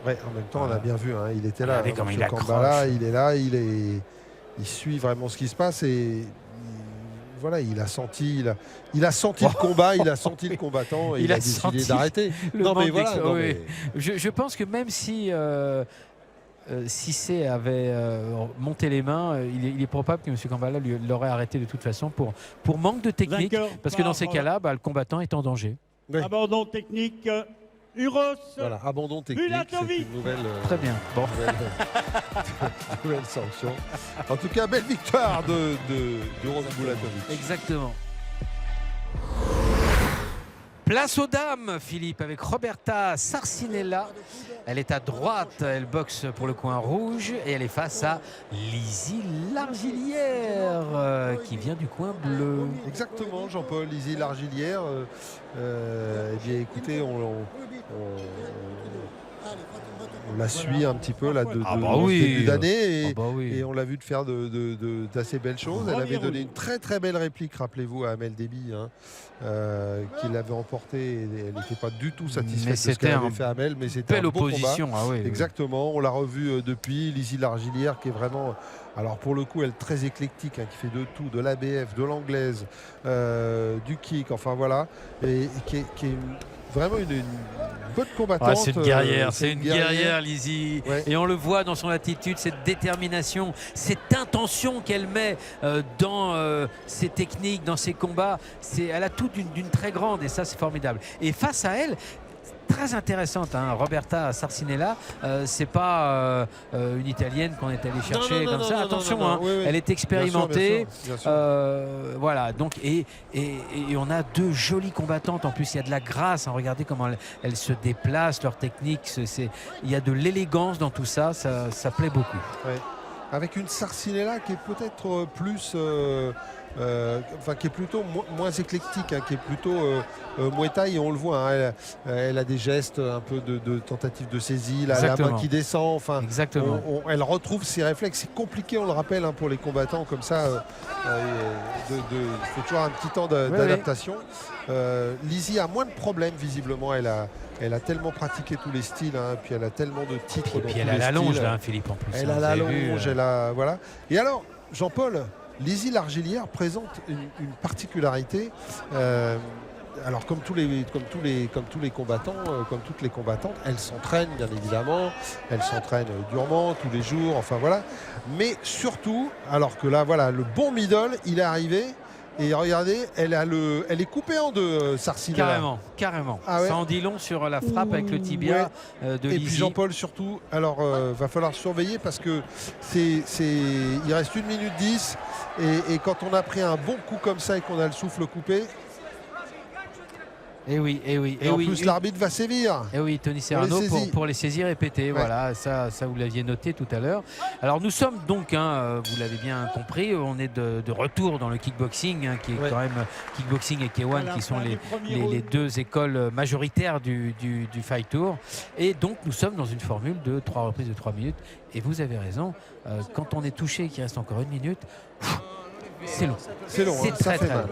Ouais, en même temps, on a bien vu, hein, il était là. Comme il Kambala, il est là, il suit vraiment ce qui se passe et voilà, il a senti le combat, il a senti le combattant et il a décidé d'arrêter. Je pense que même si Cissé avait monté les mains, il est probable que M. Kambala l'aurait arrêté de toute façon pour manque de technique, parce que dans ces cas-là, le combattant est en danger. Oui. Abandon technique, Uros. Voilà, abandon technique, c'est une nouvelle, très bien. Bon. nouvelle sanction. En tout cas, belle victoire de Uros Bulatovic. Exactement. Place aux dames, Philippe, avec Roberta Sarcinella. Elle est à droite, elle boxe pour le coin rouge et elle est face à Lizzie Largillière qui vient du coin bleu. Exactement, Jean-Paul, Lizzie Largillière. Eh bien, écoutez, on la suit un petit peu là, oui. début d'année Oui. et on l'a vu faire d'assez belles choses. Elle avait donné une très très belle réplique, rappelez-vous, à Amel Déby, hein, qui l'avait emporté. Et elle n'était pas du tout satisfaite de ce qu'elle avait fait Amel, mais c'était un belle beau opposition. combat. Ah oui, Exactement, on l'a revu depuis. Lizzie Largillière qui est vraiment, alors pour le coup, elle est très éclectique, hein, qui fait de tout, de l'ABF, de l'anglaise, du kick, enfin voilà, et qui est vraiment une bonne combattante. C'est une guerrière, c'est une guerrière, Lizzie. Ouais. Et on le voit dans son attitude, cette détermination, cette intention qu'elle met dans ses techniques, dans ses combats. Elle a tout d'une très grande, et ça c'est formidable. Et face à elle, très intéressante, hein, Roberta Sarcinella, c'est pas une Italienne qu'on est allé chercher comme ça. Attention, hein, oui. Elle est expérimentée. Bien sûr. Voilà, donc et on a deux jolies combattantes. En plus, il y a de la grâce. Hein, regardez comment elles se déplacent, leur technique. Il y a de l'élégance dans tout ça. Ça plaît beaucoup. Ouais. Avec une Sarcinella qui est peut-être plus. Qui est plutôt moins éclectique, hein, qui est plutôt Muay Thai, et on le voit, hein, elle a des gestes un peu de tentative de saisie, la main qui descend, enfin, elle retrouve ses réflexes. C'est compliqué, on le rappelle, hein, pour les combattants comme ça, il faut toujours un petit temps d'adaptation. Lizzie a moins de problèmes visiblement, elle a tellement pratiqué tous les styles, hein, puis elle a tellement de titres. Et puis elle a la longe là, Philippe, en plus. Elle a la longe, voilà. Et alors, Jean-Paul, Lizzie Largillière présente une particularité. Alors comme tous les combattants, comme toutes les combattantes, elle s'entraîne bien évidemment, elle s'entraîne durement tous les jours, enfin voilà. Mais surtout, alors que là voilà, le bon middle, il est arrivé. Et regardez, elle est coupée en deux, Sarcinella. Carrément. Ah ouais. Ça en dit long sur la frappe avec le tibia de Lizzie. Et puis Jean-Paul surtout, alors va falloir surveiller parce que il reste 1 minute 10 et quand on a pris un bon coup comme ça et qu'on a le souffle coupé. Et en plus l'arbitre va sévir. Et oui, Tony Serrano pour les saisies répétées. Ouais. Voilà, ça vous l'aviez noté tout à l'heure. Alors nous sommes donc, hein, vous l'avez bien compris, on est de retour dans le kickboxing, hein, qui est quand même kickboxing et K1 qui sont les deux écoles majoritaires du Fight Tour. Et donc nous sommes dans une formule de 3 reprises de 3 minutes. Et vous avez raison, quand on est touché et qu'il reste encore 1 minute, c'est long. C'est long, c'est très mal.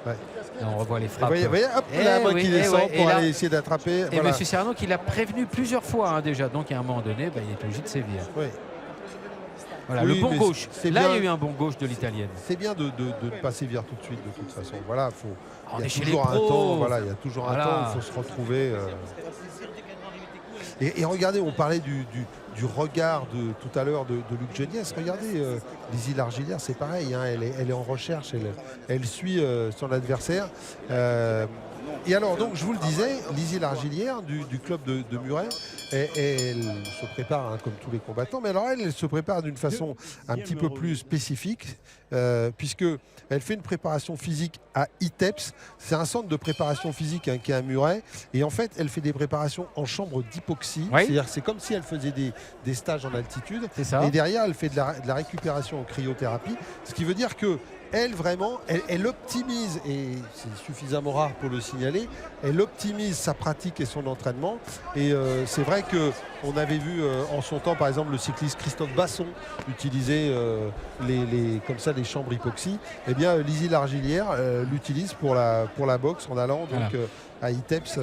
Ouais. Et on revoit les frappes. Vous voyez, hop, la main qui descend pour aller essayer d'attraper. Et voilà. M. Serrano qui l'a prévenu plusieurs fois, hein, déjà. Donc à un moment donné, il est obligé de sévir. Oui. Voilà, le bon gauche. Là, il y a eu un bon gauche de l'italienne. C'est bien de ne pas sévir tout de suite, de toute façon. Voilà, il y a toujours un temps. Voilà, il y a toujours un temps. Il faut se retrouver. Et regardez, on parlait du regard tout à l'heure de Luc Geniès. Regardez, Lizzie Largillière, c'est pareil, hein, elle est en recherche, elle suit son adversaire. Et alors, donc, je vous le disais, Lizzie Largillière du club de Muret, elle se prépare, hein, comme tous les combattants, mais alors elle se prépare d'une façon un petit peu plus spécifique, puisque elle fait une préparation physique à ITEPS. C'est un centre de préparation physique, hein, qui est à Muret, et en fait, elle fait des préparations en chambre d'hypoxie. Oui. C'est-à-dire, c'est comme si elle faisait des stages en altitude, et derrière, elle fait de la récupération en cryothérapie, ce qui veut dire que elle, vraiment, elle optimise, et c'est suffisamment rare pour le signaler, elle optimise sa pratique et son entraînement. Et c'est vrai qu'on avait vu en son temps, par exemple, le cycliste Christophe Basson utiliser comme ça les chambres hypoxie. Eh bien, Lizzie Largillière l'utilise pour la boxe en allant donc à ITEPS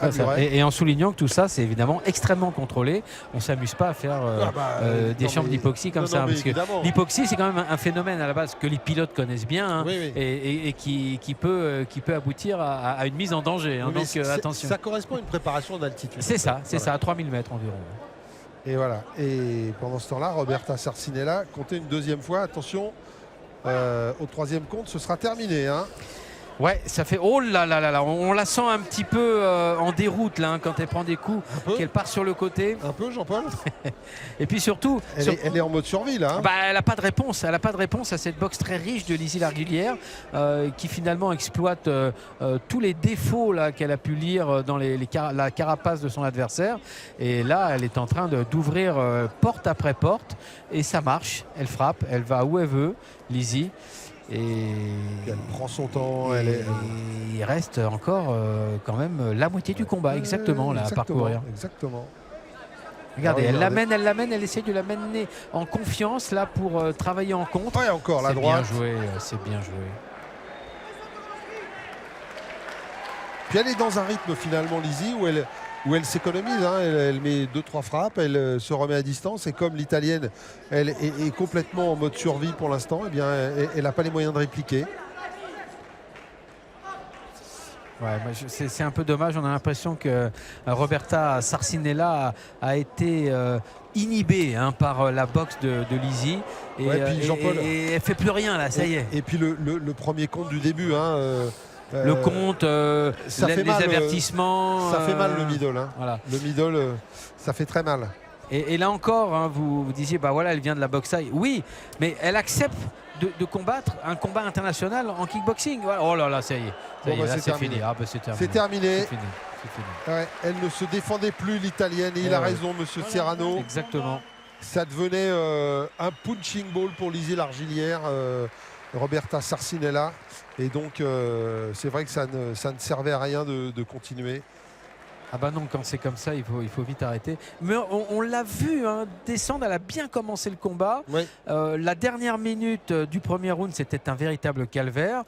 à Muret. Et en soulignant que tout ça, c'est évidemment extrêmement contrôlé. On ne s'amuse pas à faire des chambres d'hypoxie comme ça. Parce que l'hypoxie, c'est quand même un phénomène à la base que les pilotes connaissent bien, hein, et qui peut aboutir à une mise en danger. Hein, donc attention. Ça correspond à une préparation d'altitude. C'est ça, à 3000 mètres environ. Et voilà. Et pendant ce temps-là, Roberta Sarcinella comptait une deuxième fois. Attention, au 3e compte, ce sera terminé. Hein. Ouais, ça fait oh là là là là, on la sent un petit peu en déroute là, hein, quand elle prend des coups, qu'elle part sur le côté. Un peu, Jean-Paul. Et puis surtout, elle est en mode survie là. Hein. Elle n'a pas de réponse. Elle n'a pas de réponse à cette boxe très riche de Lizzie Largillière, qui finalement exploite tous les défauts là qu'elle a pu lire dans la carapace de son adversaire. Et là, elle est en train d'ouvrir porte après porte, et ça marche. Elle frappe, elle va où elle veut, Lizzie. Et elle prend son temps. Il reste encore quand même la moitié du combat, exactement, là, à parcourir. Exactement. Regardez, Ah, elle essaie de l'amener en confiance là pour travailler en contre. Ouais, encore la C'est droite. bien joué, c'est bien joué. Puis elle est dans un rythme finalement, Lizzie, où elle s'économise. Hein. Elle met 2-3 frappes, elle se remet à distance. Et comme l'Italienne, elle est complètement en mode survie pour l'instant, eh bien, elle n'a pas les moyens de répliquer. Ouais, c'est un peu dommage. On a l'impression que Roberta Sarcinella a été inhibée par la boxe de Lizzie. Et, Ouais, puis Jean-Paul, et elle fait plus rien là, ça y est. Et puis le premier compte du début. Hein, le compte, ça fait les mal, avertissements. Ça fait mal le middle. Hein. Voilà. Le middle, ça fait très mal. Et là encore, hein, vous disiez, bah voilà, elle vient de la boxe thaï. Oui, mais elle accepte de combattre un combat international en kickboxing. Voilà. Oh là là, ça y est. Ça y est, là, c'est fini. Ah, bah, c'est terminé. C'est terminé. C'est fini. Ouais, elle ne se défendait plus, l'Italienne. Et il a raison, monsieur Serrano. Exactement. Ça devenait un punching ball pour Lizzie Largillière, Roberta Sarcinella. Et donc, c'est vrai que ça ne servait à rien de continuer. Ah bah non, quand c'est comme ça, il faut vite arrêter. Mais on l'a vu descendre, elle a bien commencé le combat. Oui. La dernière minute du premier round, c'était un véritable calvaire.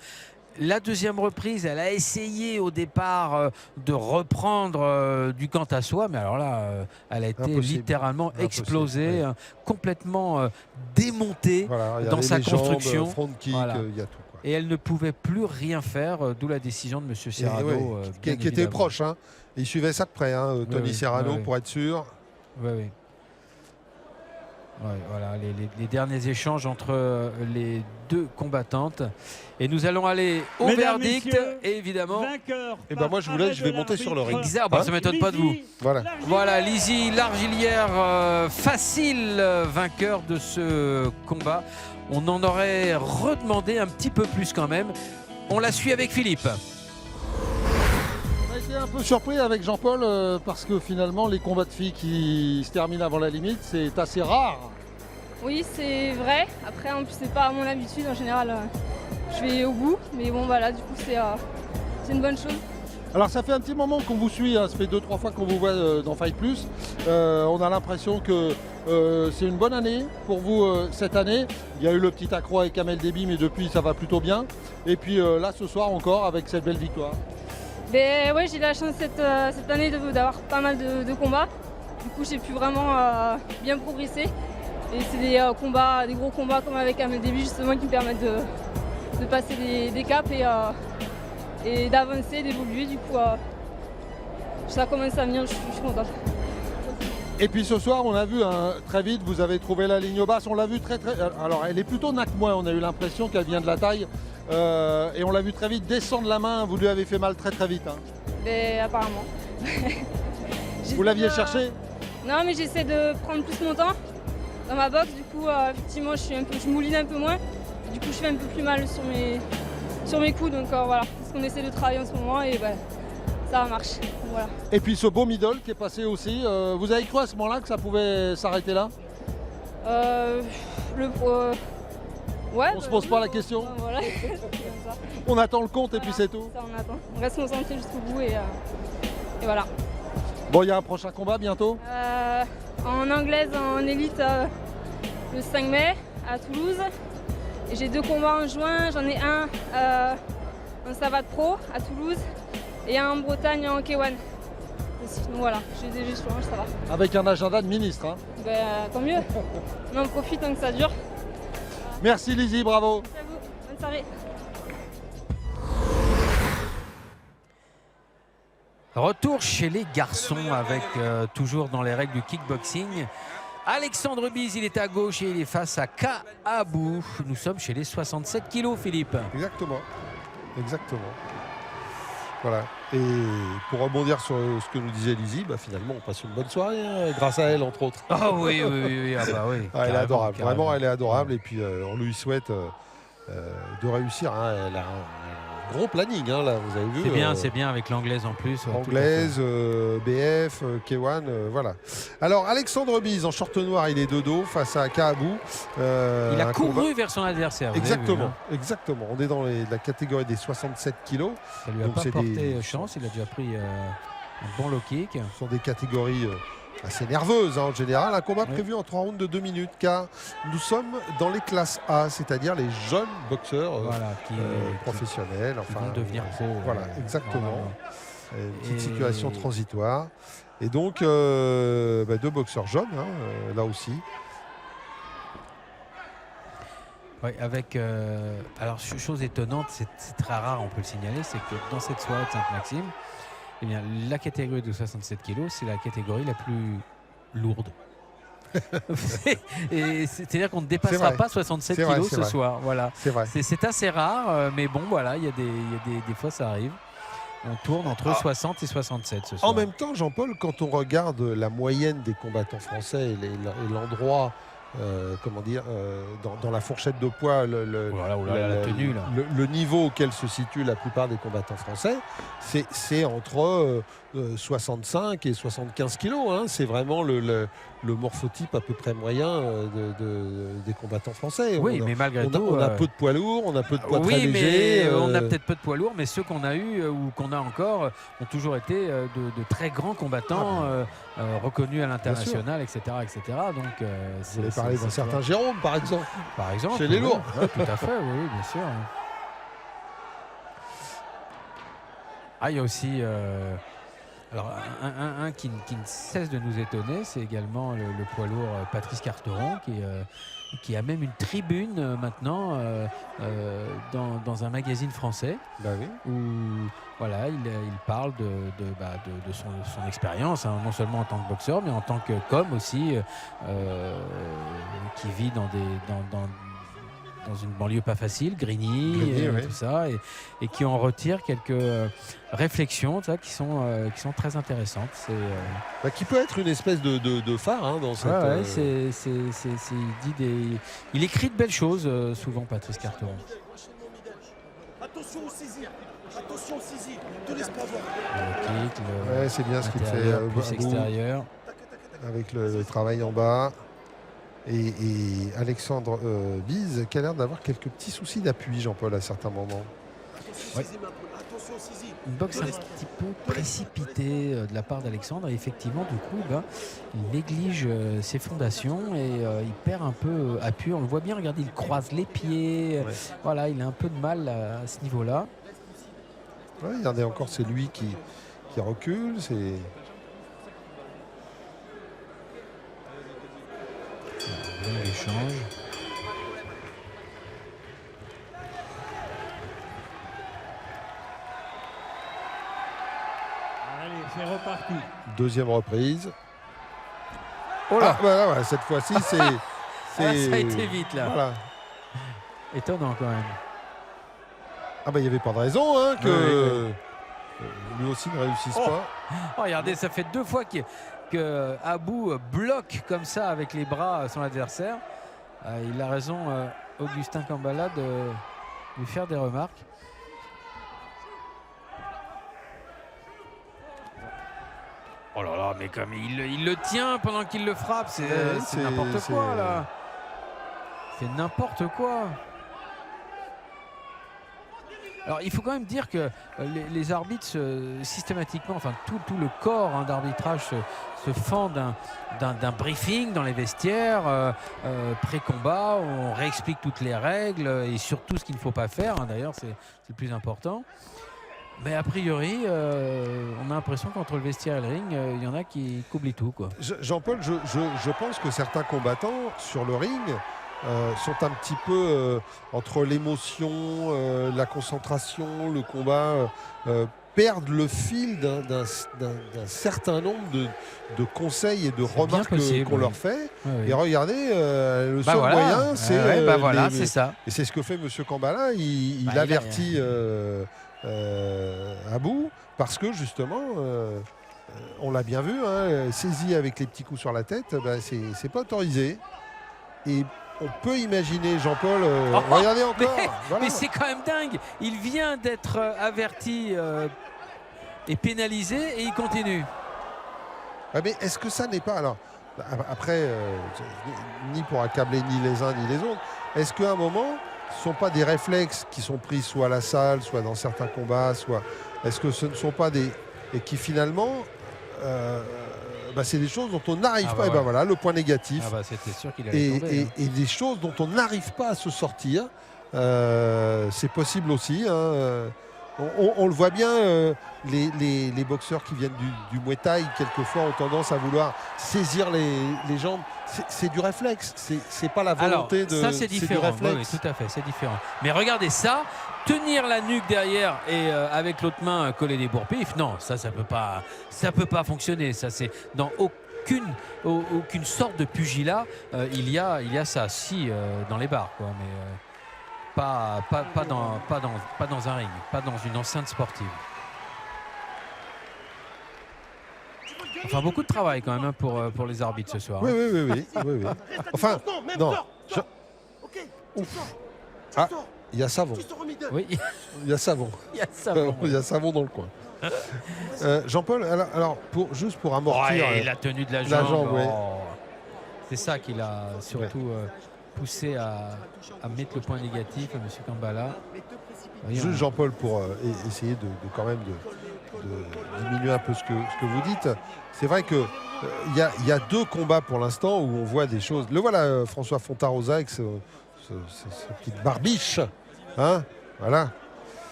La deuxième reprise, elle a essayé au départ de reprendre du quant à soi, mais alors là, elle a été littéralement explosée, complètement démontée dans sa construction. Front kick, y a tout. Quoi. Et elle ne pouvait plus rien faire, d'où la décision de M. Serrano. Qui était proche. Hein. Il suivait ça de près, hein, Tony Serrano, pour être sûr. Oui, oui. Ouais, voilà, les derniers échanges entre les deux combattantes. Et nous allons aller au verdict, et évidemment. Et ben moi, je vais monter sur le ring. Exact, ça ne m'étonne pas de vous. Voilà, Lizzie Largillière, facile vainqueur de ce combat. On en aurait redemandé un petit peu plus quand même. On la suit avec Philippe. On a été un peu surpris avec Jean-Paul parce que finalement les combats de filles qui se terminent avant la limite, c'est assez rare. Oui, c'est vrai. Après, en plus, c'est pas à mon habitude. En général, je vais au bout. Mais bon, voilà, du coup, c'est une bonne chose. Alors, ça fait un petit moment qu'on vous suit. Hein. Ça fait 2-3 fois qu'on vous voit dans Fight Plus. On a l'impression que c'est une bonne année pour vous cette année. Il y a eu le petit accroc avec Kamel Déby, mais depuis, ça va plutôt bien. Et puis là, ce soir encore, avec cette belle victoire. Ben, ouais, j'ai eu la chance cette année d'avoir pas mal de combats. Du coup, j'ai pu vraiment bien progresser. Et c'est des gros combats comme avec Kamel Déby justement qui me permettent de passer des caps et d'avancer, d'évoluer. Du coup, ça commence à venir, je suis contente. Et puis ce soir, on a vu très vite, vous avez trouvé la ligne basse. On l'a vu très. Alors, elle est plutôt nac-moins. On a eu l'impression qu'elle vient de la taille. Et on l'a vu très vite descendre la main. Vous lui avez fait mal très très vite. Hein. Mais apparemment. Vous l'aviez cherché? Non, mais j'essaie de prendre plus mon temps dans ma boxe. Du coup, effectivement, je mouline un peu moins. Du coup, je fais un peu plus mal sur mes coups. Donc voilà, c'est ce qu'on essaie de travailler en ce moment et ça marche. Donc, voilà. Et puis ce beau middle qui est passé aussi. Vous avez cru à ce moment-là que ça pouvait s'arrêter là? Ouais, on se pose pas la question. Voilà. On attend le compte et puis c'est tout. Ça, on attend. On reste concentré jusqu'au bout et voilà. Bon, il y a un prochain combat bientôt? En anglaise, en élite, le 5 mai à Toulouse. Et j'ai 2 combats en juin. J'en ai un en Savate Pro à Toulouse et un en Bretagne en K1. Donc voilà, j'ai des gestions, ça va. Avec un agenda de ministre. Hein. Tant mieux. On en profite tant que ça dure. Merci Lizzie, bravo. Merci à vous, bonne soirée. Retour chez les garçons avec toujours dans les règles du kickboxing. Alexandre Biz, il est à gauche et il est face à Kaabou. Nous sommes chez les 67 kilos, Philippe. Exactement. Voilà. Et pour rebondir sur ce que nous disait Lizzie, finalement on passe une bonne soirée grâce à elle entre autres. Ah oui. Ah bah oui. Elle est adorable. Vraiment, elle est adorable. Et puis on lui souhaite de réussir. Hein. Elle a un gros planning, hein, là, vous avez vu. C'est bien avec l'anglaise en plus. Anglaise, BF, K1, voilà. Alors Alexandre Biz en short noir, il est de dos face à Kaabou. Il a couru vers son adversaire. Exactement, vu, exactement. On est dans la catégorie des 67 kilos. Ça lui a pas porté chance, il a déjà pris un bon low kick. Ce sont des catégories assez nerveuse en général. Un combat prévu en 3 rounds de 2 minutes car nous sommes dans les classes A, c'est-à-dire les jeunes boxeurs professionnels. Qui vont devenir pro. Voilà, exactement. Une petite situation transitoire. Et donc, 2 boxeurs jeunes, là aussi. Oui, avec. Alors, chose étonnante, c'est très rare, on peut le signaler, c'est que dans cette soirée de Sainte-Maxime, eh bien, la catégorie de 67 kg, c'est la catégorie la plus lourde. C'est-à-dire qu'on ne dépassera pas 67 kg ce soir. Voilà. C'est assez rare, mais bon, voilà, il y a des fois, ça arrive. On tourne entre 60 et 67 ce soir. En même temps, Jean-Paul, quand on regarde la moyenne des combattants français et l'endroit, dans la fourchette de poids, le niveau auquel se situent la plupart des combattants français, c'est entre 65 et 75 kilos. C'est vraiment le morphotype à peu près moyen des combattants français. Oui, mais malgré tout, on a peu de poids lourds, on a peu de poids très légers. On a peut-être peu de poids lourds, mais ceux qu'on a eu ou qu'on a encore ont toujours été de très grands combattants reconnus à l'international, etc. Donc, vous avez parlé d'un certain Jérôme, par exemple. Chez les lourds. Tout à fait, oui, bien sûr. Il y a aussi alors, un qui ne cesse de nous étonner, c'est également le poids lourd Patrice Carteron, qui a même une tribune maintenant dans un magazine français, où voilà, il parle de son expérience, non seulement en tant que boxeur, mais en tant que com aussi, qui vit dans une banlieue pas facile, Grigny, tout ça, et qui en retire quelques réflexions qui sont très intéressantes. Qui peut être une espèce de phare dans cette... Il écrit de belles choses, souvent, Patrice Carteron. Attention au saisie, te laisse pas voir. C'est bien ce qu'il fait plus extérieur. Avec le travail en bas. Et Alexandre Bise qui a l'air d'avoir quelques petits soucis d'appui, Jean-Paul, à certains moments. Une boxe un petit peu précipitée de la part d'Alexandre, et effectivement, du coup, il néglige ses fondations et il perd un peu appui. On le voit bien, regardez, il croise les pieds. Voilà, il a un peu de mal à ce niveau-là. Regardez encore, c'est lui qui recule. L'échange. Allez, c'est reparti. Deuxième reprise. Oh là, voilà, cette fois-ci, c'est... ça a été vite, là. Voilà. Étonnant, quand même. Il n'y avait pas de raison que lui aussi ne réussisse pas. Regardez, ça fait 2 fois que Abou bloque comme ça avec les bras son adversaire. Il a raison, Augustin Kambala, de lui faire des remarques. Oh là là, mais comme il le tient pendant qu'il le frappe, c'est n'importe quoi là. C'est n'importe quoi. Alors il faut quand même dire que les arbitres systématiquement, enfin tout le corps d'arbitrage se fend d'un briefing dans les vestiaires pré-combat. On réexplique toutes les règles et surtout ce qu'il ne faut pas faire. D'ailleurs, c'est le plus important. Mais a priori, on a l'impression qu'entre le vestiaire et le ring, il y en a qui oublient tout, quoi. Jean-Paul, je pense que certains combattants sur le ring sont un petit peu entre l'émotion, la concentration, le combat, perdent le fil d'un certain nombre de conseils et de remarques qu'on leur fait. Et regardez, le seul moyen, c'est c'est ça. Et c'est ce que fait M. Kambala. Il avertit Abou parce que justement, on l'a bien vu, saisi avec les petits coups sur la tête, c'est pas autorisé. Et on peut imaginer, Jean-Paul, regardez encore. Mais c'est quand même dingue. Il vient d'être averti et pénalisé et il continue. Mais est-ce que ça n'est pas... Alors, après, ni pour accabler ni les uns ni les autres, est-ce qu'à un moment, ce ne sont pas des réflexes qui sont pris soit à la salle, soit dans certains combats, soit... Est-ce que ce ne sont pas des... Et qui finalement c'est des choses dont on n'arrive Ah pas. bah Et ben ouais. voilà, le point négatif. Ah bah, c'était sûr qu'il allait tomber. Et des choses dont on n'arrive pas à se sortir, c'est possible aussi. Hein. On le voit bien, les boxeurs qui viennent du Muay Thai, quelquefois, ont tendance à vouloir saisir les jambes. C'est du réflexe, c'est pas la volonté de. Ça, c'est différent. du réflexe. Oui, tout à fait, c'est différent. Mais regardez ça, tenir la nuque derrière et avec l'autre main coller des bourre-pifs, non, ça peut pas fonctionner. Ça, c'est dans aucune sorte de pugilat, il y a ça, si dans les bars, quoi, mais pas dans un ring, pas dans une enceinte sportive. Enfin, beaucoup de travail quand même hein, pour les arbitres ce soir. Oui, Hein. oui. Enfin, non. Ouf. Ah, il y a savon. Oui, Il y a savon. il y a ça. Bon, Il y a savon dans le coin. Jean-Paul, alors juste pour amortir ouais, la tenue de la la jambe. jambe, ouais. C'est ça qui l'a surtout poussé à mettre le point négatif à M. Kambala. Voyez, juste Jean-Paul pour essayer de quand même de diminuer un peu ce que vous dites. C'est vrai que il y a deux combats pour l'instant où on voit des choses. Le voilà, François Fontarosa avec sa petite barbiche. Hein, voilà.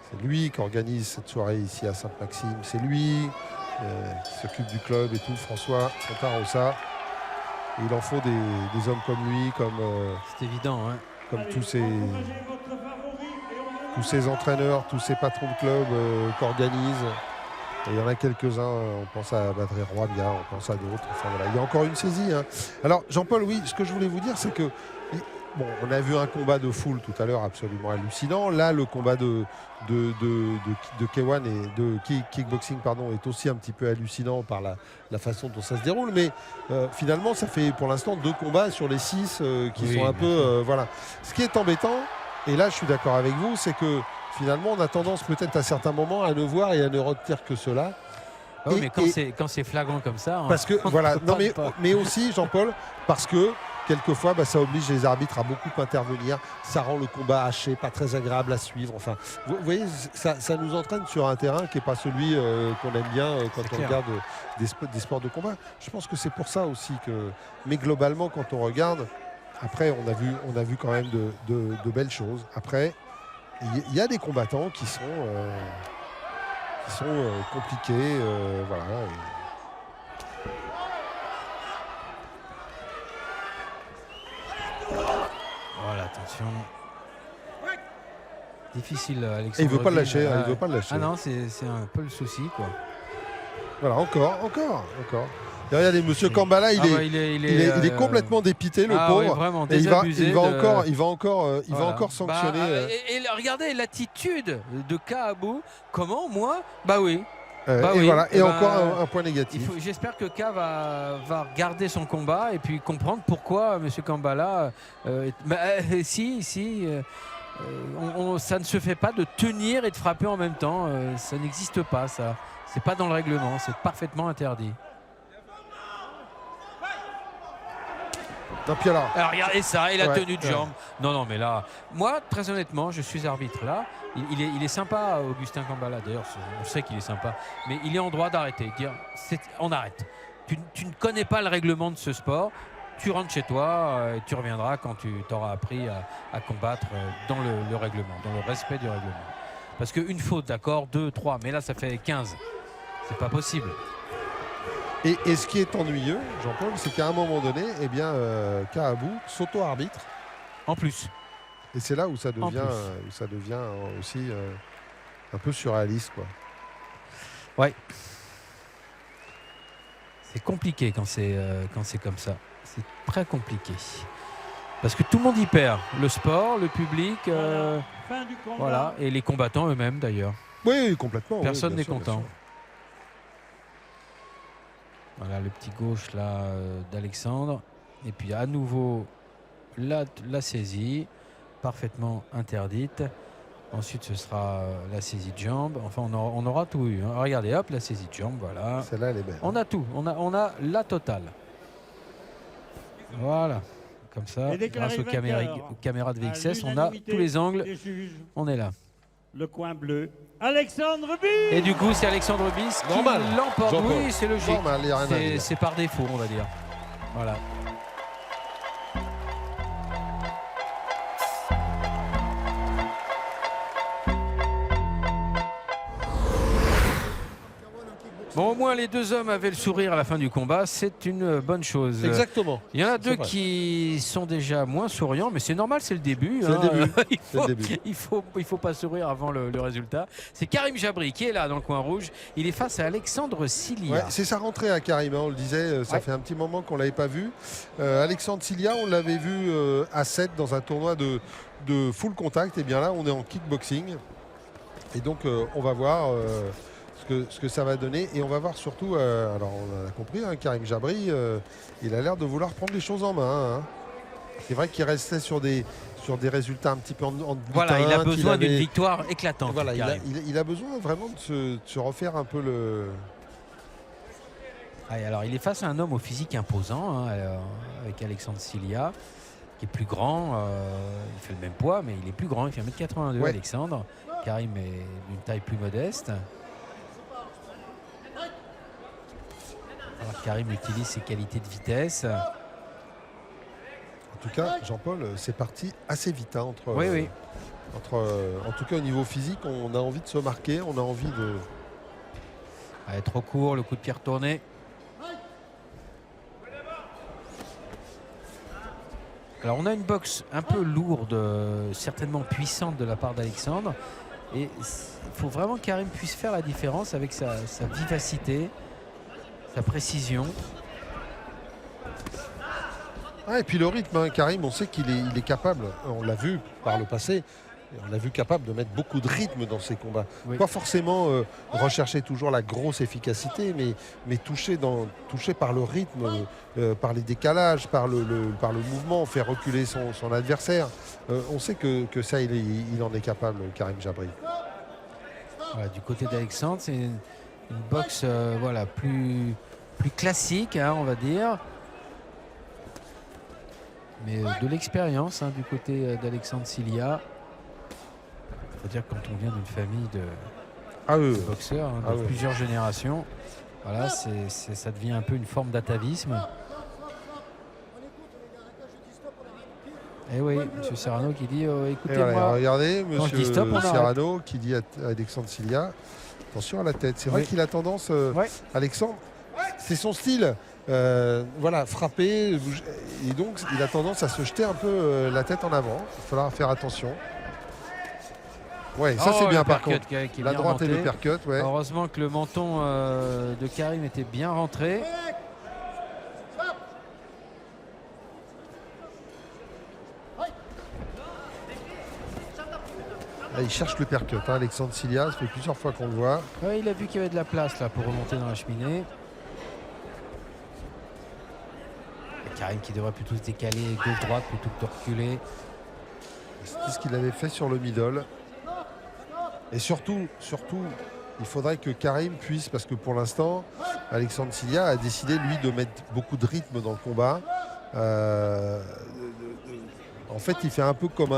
C'est lui qui organise cette soirée ici à Sainte-Maxime. C'est lui qui s'occupe du club et tout, François Fontarosa. Et il en faut des hommes comme lui, c'est évident. Hein. comme tous ces entraîneurs, tous ces patrons de club qu'organisent. Et il y en a quelques-uns, on pense à Badré Roy, bien, on pense à d'autres. Enfin, voilà. Il y a encore une saisie. Hein. Alors Jean-Paul, oui, ce que je voulais vous dire, c'est que on a vu un combat de foule tout à l'heure absolument hallucinant. Là, le combat de K1 et de kickboxing est aussi un petit peu hallucinant par la façon dont ça se déroule. Mais finalement, ça fait pour l'instant 2 combats sur les 6 qui sont un peu... voilà. Ce qui est embêtant, et là je suis d'accord avec vous, c'est que finalement on a tendance peut-être à certains moments à ne voir et à ne retenir que cela. Oh, mais quand c'est flagrant comme ça... Parce que, voilà, non, mais aussi Jean-Paul, parce que quelquefois, ça oblige les arbitres à beaucoup intervenir. Ça rend le combat haché, pas très agréable à suivre. Enfin, vous voyez, ça nous entraîne sur un terrain qui n'est pas celui qu'on aime bien quand on regarde des sports de combat. Je pense que c'est pour ça aussi que... Mais globalement, quand on regarde, après, on a vu quand même de belles choses. Après, il y a des combattants qui sont compliqués. Voilà. Voilà, attention. Difficile, Alexandre. Et il veut pas le Ville. lâcher. Il veut pas le lâcher. Ah non, c'est un peu le souci, quoi. Voilà, encore. Et regardez, Monsieur Kambala, il est complètement dépité, le pauvre. Oui, vraiment, et il désabusé va encore sanctionner. Et regardez l'attitude de Kaabou. Comment, moi? Bah oui. Voilà. Et bah, encore un point négatif. J'espère que K va garder son combat et puis comprendre pourquoi M. Kambala. Ça ne se fait pas de tenir et de frapper en même temps. Ça n'existe pas, ça. C'est pas dans le règlement. C'est parfaitement interdit. Non, puis alors regardez ça et la tenue de jambe. Non, mais là, moi, très honnêtement, je suis arbitre là. Il est sympa, Augustin Kambala. D'ailleurs, on sait qu'il est sympa. Mais il est en droit d'arrêter. Dire, on arrête. Tu ne connais pas le règlement de ce sport. Tu rentres chez toi et tu reviendras quand tu t'auras appris à combattre dans le règlement, dans le respect du règlement. Parce qu'une faute, d'accord, 2, 3, mais là, ça fait 15. C'est pas possible. Et ce qui est ennuyeux, Jean-Paul, c'est qu'à un moment donné, Kaabou s'auto-arbitre. En plus. Et c'est là où ça devient aussi un peu surréaliste, quoi. Ouais. C'est compliqué quand c'est comme ça. C'est très compliqué. Parce que tout le monde y perd. Le sport, le public, Fin du combat. voilà, et les combattants eux-mêmes d'ailleurs. Oui, complètement. Personne oui, n'est bien sûr, content. bien sûr. Voilà le petit gauche là d'Alexandre. Et puis à nouveau la saisie, parfaitement interdite. Ensuite ce sera la saisie de jambe. Enfin on aura tout eu. Hein. Regardez, hop, la saisie de jambe, voilà. Celle-là, elle est belle. On a tout, on a la totale. Voilà. Comme ça, grâce aux caméras de VXS, on a tous les angles. On est là. le coin bleu, Alexandre Bis. Et du coup, c'est Alexandre Bis qui Normal. l'emporte. Jean-Paul. Oui, c'est logique. Normal, il y a rien à dire. C'est par défaut, on va dire. Voilà. Bon, au moins les deux hommes avaient le sourire à la fin du combat, c'est une bonne chose. Exactement. Il y en a C'est deux vrai. qui sont déjà moins souriants, mais c'est normal, c'est le début. C'est le début. il, C'est le faut, début. il faut pas sourire avant le résultat. C'est Karim Jabri qui est là dans le coin rouge. Il est face à Alexandre Silia. Ouais, c'est sa rentrée à Karim, hein, on le disait, ça Ouais. fait un petit moment qu'on ne l'avait pas vu. Alexandre Silia, on l'avait vu à 7 dans un tournoi de full contact. Et bien là, on est en kickboxing. Et donc, on va voir ce que ça va donner. Et on va voir surtout, alors on a compris, hein, Karim Jabri, il a l'air de vouloir prendre les choses en main. Hein. C'est vrai qu'il restait sur des résultats un petit peu en Voilà, il a teinte, besoin d'une avait- victoire éclatante. Voilà, Karim. il a besoin vraiment de se refaire un peu le... Allez, alors il est face à un homme au physique imposant, hein, avec Alexandre Silia, qui est plus grand. Il fait le même poids, mais il est plus grand. Il fait 1m82, Ouais. Alexandre. Karim est d'une taille plus modeste. Alors Karim utilise ses qualités de vitesse. En tout cas, Jean-Paul, c'est parti assez vite. Hein, Oui. en tout cas, au niveau physique, on a envie de se marquer. On a envie de... Allez, trop court, le coup de pied retourné. Alors on a une boxe un peu lourde, certainement puissante de la part d'Alexandre. Et il faut vraiment que Karim puisse faire la différence avec sa vivacité, sa précision. Ah, et puis le rythme, hein, Karim, on sait qu'il est capable, on l'a vu par le passé, on l'a vu capable de mettre beaucoup de rythme dans ses combats. Oui. Pas forcément rechercher toujours la grosse efficacité, mais toucher par le rythme, par les décalages, par le mouvement, faire reculer son adversaire. On sait que ça, il en est capable, Karim Jabri. Voilà, du côté d'Alexandre, c'est une boxe voilà, plus classique, hein, on va dire. Mais de l'expérience hein, du côté d'Alexandre Silia. Il faut dire que quand on vient d'une famille de boxeurs, hein, de plusieurs générations, voilà, ça devient un peu une forme d'atavisme. Et oui, M. Serrano qui dit écoutez-moi. Voilà, regardez, quand je dis M. stop, on arrête. Serrano qui dit à Alexandre Silia, attention à la tête. C'est vrai qu'il a tendance, Alexandre, c'est son style. Voilà, frapper, et donc il a tendance à se jeter un peu la tête en avant. Il va falloir faire attention. Ouais, ça c'est bien par contre. La droite et le percut, ouais. Heureusement que le menton de Karim était bien rentré. Là, il cherche le percut, hein, Alexandre Silia, ça fait plusieurs fois qu'on le voit. Ouais, il a vu qu'il y avait de la place là pour remonter dans la cheminée. Et Karim qui devrait plutôt se décaler gauche-droite plutôt que de reculer. C'est ce qu'il avait fait sur le middle. Et surtout, il faudrait que Karim puisse, parce que pour l'instant, Alexandre Silia a décidé, lui, de mettre beaucoup de rythme dans le combat. En fait, il fait un peu comme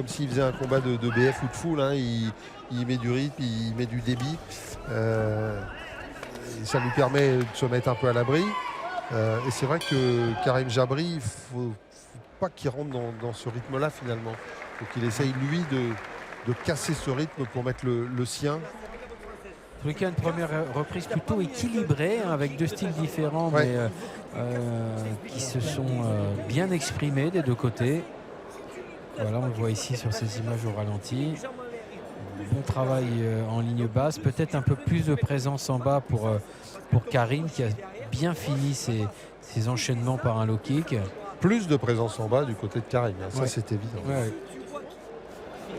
s'il faisait un combat de BF ou de full. Hein. Il met du rythme, il met du débit. Et ça lui permet de se mettre un peu à l'abri. Et c'est vrai que Karim Jabri, il ne faut pas qu'il rentre dans ce rythme-là finalement. Il faut qu'il essaye, lui, de casser ce rythme pour mettre le sien. En tout cas, une première reprise plutôt équilibrée, hein, avec deux styles différents, Ouais. mais qui se sont bien exprimés des deux côtés. Voilà, on le voit ici sur ces images au ralenti. Bon travail en ligne basse, peut-être un peu plus de présence en bas pour Karim, qui a bien fini ses enchaînements par un low kick. Plus de présence en bas du côté de Karim, hein. Ça Ouais. c'est évident. Ouais.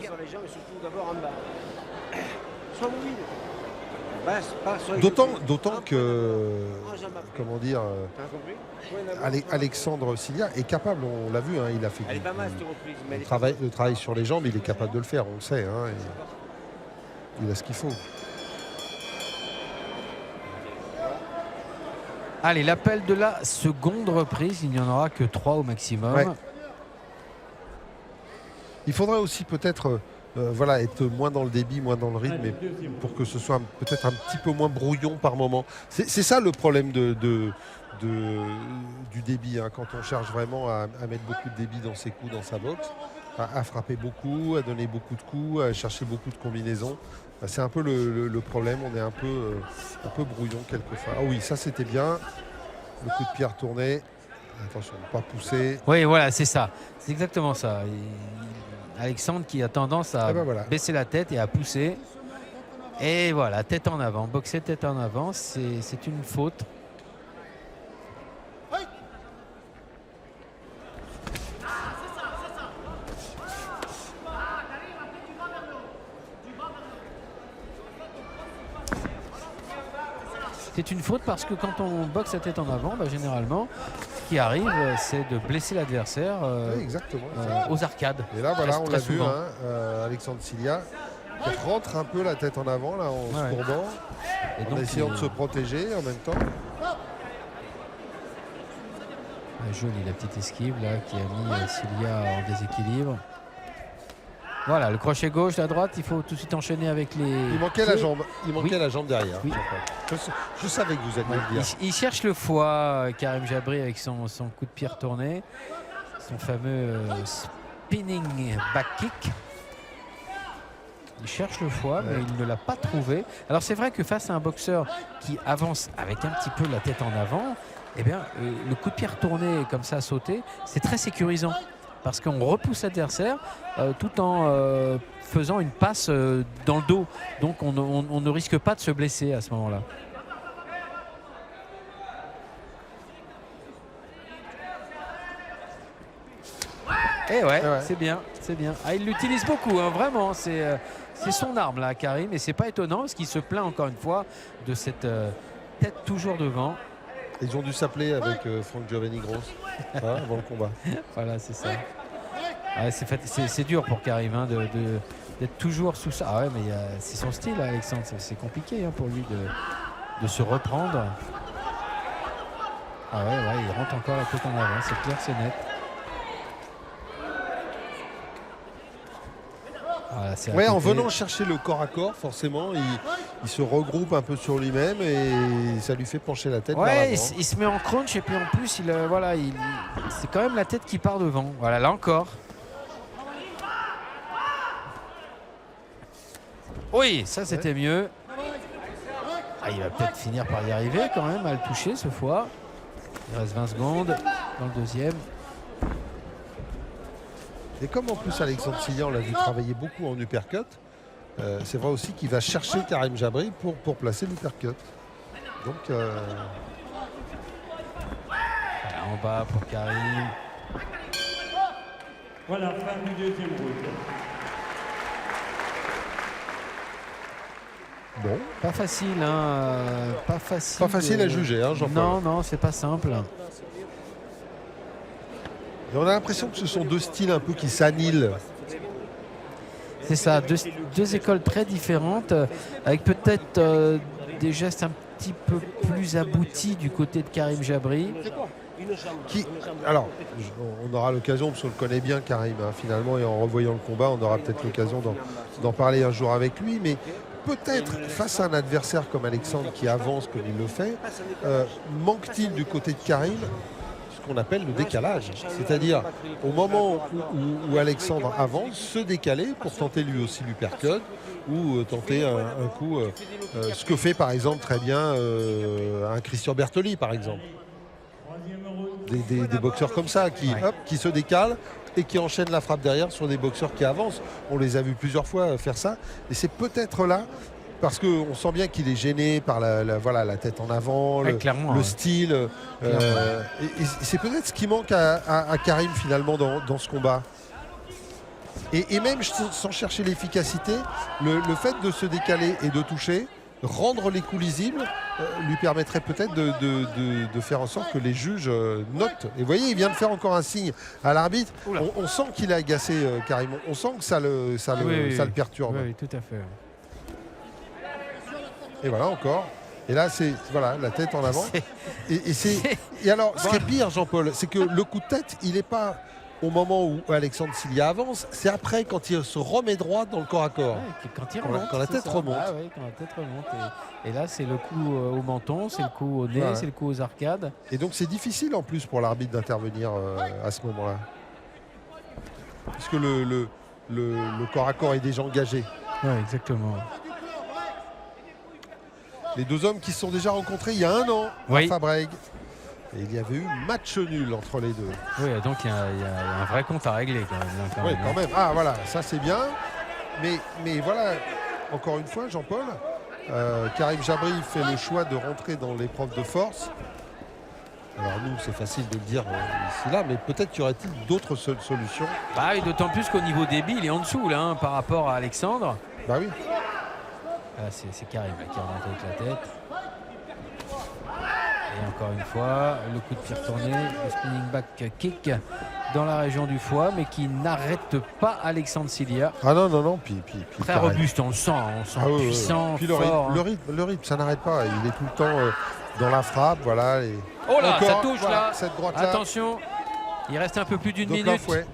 Sur les jambes et surtout d'abord en bas. Sois mobile. Pas sur les D'autant que, comment dire, T'as compris? Alexandre Silia est capable, on l'a vu, hein, il a fait Elle est pas mal cette reprise. Mais le travail sur les jambes, il est capable de le faire, on le sait. Hein, il a ce qu'il faut. Allez, l'appel de la seconde reprise, il n'y en aura que 3 au maximum. Ouais. Il faudrait aussi peut-être voilà, être moins dans le débit, moins dans le rythme, et pour que ce soit peut-être un petit peu moins brouillon par moment. C'est ça le problème du débit, hein, quand on cherche vraiment à mettre beaucoup de débit dans ses coups, dans sa boxe, à frapper beaucoup, à donner beaucoup de coups, à chercher beaucoup de combinaisons. C'est un peu le problème, on est un peu brouillon quelquefois. Ah oui, ça c'était bien, le coup de pied retourné. Attention, ne pas pousser. Oui, voilà, c'est ça. C'est exactement ça. Alexandre qui a tendance à baisser la tête et à pousser. Et voilà, tête en avant. Boxer tête en avant, c'est une faute. C'est une faute parce que quand on boxe la tête en avant, généralement, ce qui arrive, c'est de blesser l'adversaire aux arcades. Et là, voilà, on l'a vu, Alexandre Cilia qui rentre un peu la tête en avant, là, en se courbant, en essayant de se protéger en même temps. Jolie la petite esquive là, qui a mis Cilia en déséquilibre. Voilà, le crochet gauche, la droite, il faut tout de suite enchaîner avec les... Il manquait la jambe, la jambe derrière. Oui. Je savais que vous alliez le dire. Il cherche le foie, Karim Jabri, avec son coup de pied retourné. Son fameux spinning back kick. Il cherche le foie, mais il ne l'a pas trouvé. Alors c'est vrai que face à un boxeur qui avance avec un petit peu la tête en avant, eh bien, le coup de pied retourné comme ça, sauté, c'est très sécurisant. Parce qu'on repousse l'adversaire tout en faisant une passe dans le dos. Donc on ne risque pas de se blesser à ce moment-là. Et c'est bien, c'est bien. Ah, il l'utilise beaucoup, hein, vraiment. C'est son arme là, Karim. Et c'est pas étonnant parce qu'il se plaint encore une fois de cette tête toujours devant. Ils ont dû s'appeler avec Frank Giovanni Gross avant le combat. Voilà, c'est ça. Ah, c'est dur pour Karim d'être toujours sous ça. Ah ouais, mais c'est son style, Alexandre. C'est compliqué pour lui de se reprendre. Ah ouais, il rentre encore la tête en avant. C'est clair, c'est net. Voilà, en venant chercher le corps à corps, forcément, il se regroupe un peu sur lui-même et ça lui fait pencher la tête. Ouais, il se met en crunch et puis en plus, c'est quand même la tête qui part devant. Voilà, là encore. Oui, ça c'était mieux. Il va peut-être finir par y arriver quand même, à le toucher ce fois. Il reste 20 secondes dans le deuxième. Et comme en plus Alexandre Cilia, on l'a vu travailler beaucoup en uppercut, c'est vrai aussi qu'il va chercher Karim Jabri pour placer l'uppercut. Donc en bas pour Karim. Voilà, fin du deuxième round. Bon. Pas facile, hein. Pas facile à juger, hein, Jean-Paul. Non, c'est pas simple. Et on a l'impression que ce sont deux styles un peu qui s'annihilent. C'est ça, deux écoles très différentes, avec peut-être des gestes un petit peu plus aboutis du côté de Karim Jabri. Alors, on aura l'occasion, parce qu'on le connaît bien, Karim, finalement, et en revoyant le combat, on aura peut-être l'occasion d'en parler un jour avec lui, mais peut-être face à un adversaire comme Alexandre qui avance comme il le fait, manque-t-il du côté de Karim qu'on appelle le décalage, c'est-à-dire au moment où Alexandre avance, se décaler pour tenter lui aussi l'uppercut ou tenter un coup, ce que fait par exemple très bien un Christian Bertoli par exemple. Des boxeurs comme ça qui se décalent et qui enchaînent la frappe derrière sur des boxeurs qui avancent. On les a vus plusieurs fois faire ça et c'est peut-être là parce qu'on sent bien qu'il est gêné par la tête en avant, le style. Et c'est peut-être ce qui manque à Karim finalement dans ce combat. Et même sans chercher l'efficacité, le fait de se décaler et de toucher, rendre les coups lisibles, lui permettrait peut-être de faire en sorte que les juges notent. Et vous voyez, il vient de faire encore un signe à l'arbitre. On sent qu'il est agacé, Karim. On sent que ça le perturbe. Oui, tout à fait. Et voilà encore. Et là, c'est la tête en avant. Et alors, ce qui est pire, Jean-Paul, c'est que le coup de tête, il n'est pas au moment où Alexandre Silia avance, c'est après quand il se remet droit dans le corps à corps. Ouais, quand il remonte, quand la c'est tête ça. remonte. Ah ouais, quand la tête remonte. Et là, c'est le coup au menton, c'est le coup au nez, Ouais. c'est le coup aux arcades. Et donc c'est difficile en plus pour l'arbitre d'intervenir à ce moment-là. Puisque le corps à corps est déjà engagé. Ouais, exactement. Les deux hommes qui se sont déjà rencontrés il y a 1 an Oui. à Fabrègues. Et il y avait eu match nul entre les deux. Oui, donc il y a un vrai compte à régler quand même. Là, Oui, quand même. Ah voilà, ça c'est bien. Mais voilà, encore une fois, Jean-Paul, Karim Jabri fait le choix de rentrer dans l'épreuve de force. Alors nous, c'est facile de le dire ici là, mais peut-être qu'il y aurait-il d'autres solutions. Bah, et d'autant plus qu'au niveau débit, il est en dessous là, hein, par rapport à Alexandre. Bah oui. Ah, c'est Karim là, qui remonte avec la tête. Et encore une fois, le coup de pied retourné, le spinning back kick dans la région du foie, mais qui n'arrête pas Alexandre Silia. Ah non, puis Très pareil. robuste, on le sent, Ah oui, puissant, Puis fort. le rythme, ça n'arrête pas. Il est tout le temps dans la frappe, voilà. Et Oh là, encore, ça touche voilà, là. cette droite là. Attention, il reste un peu plus d'une Donc minute. fouet.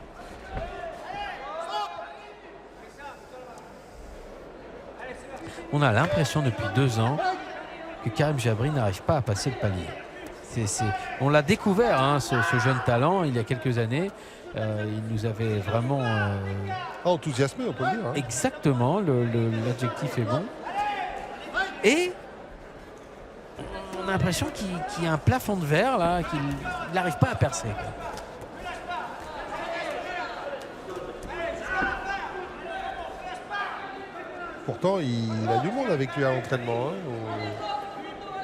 On a l'impression depuis 2 ans que Karim Jabri n'arrive pas à passer le palier. On l'a découvert, hein, ce jeune talent, il y a quelques années. Il nous avait vraiment... enthousiasmé, on peut le dire. Hein. Exactement, l'adjectif est bon. Et on a l'impression qu'il y a un plafond de verre, là, qu'il n'arrive pas à percer. Pourtant, il a du monde avec lui à l'entraînement, hein,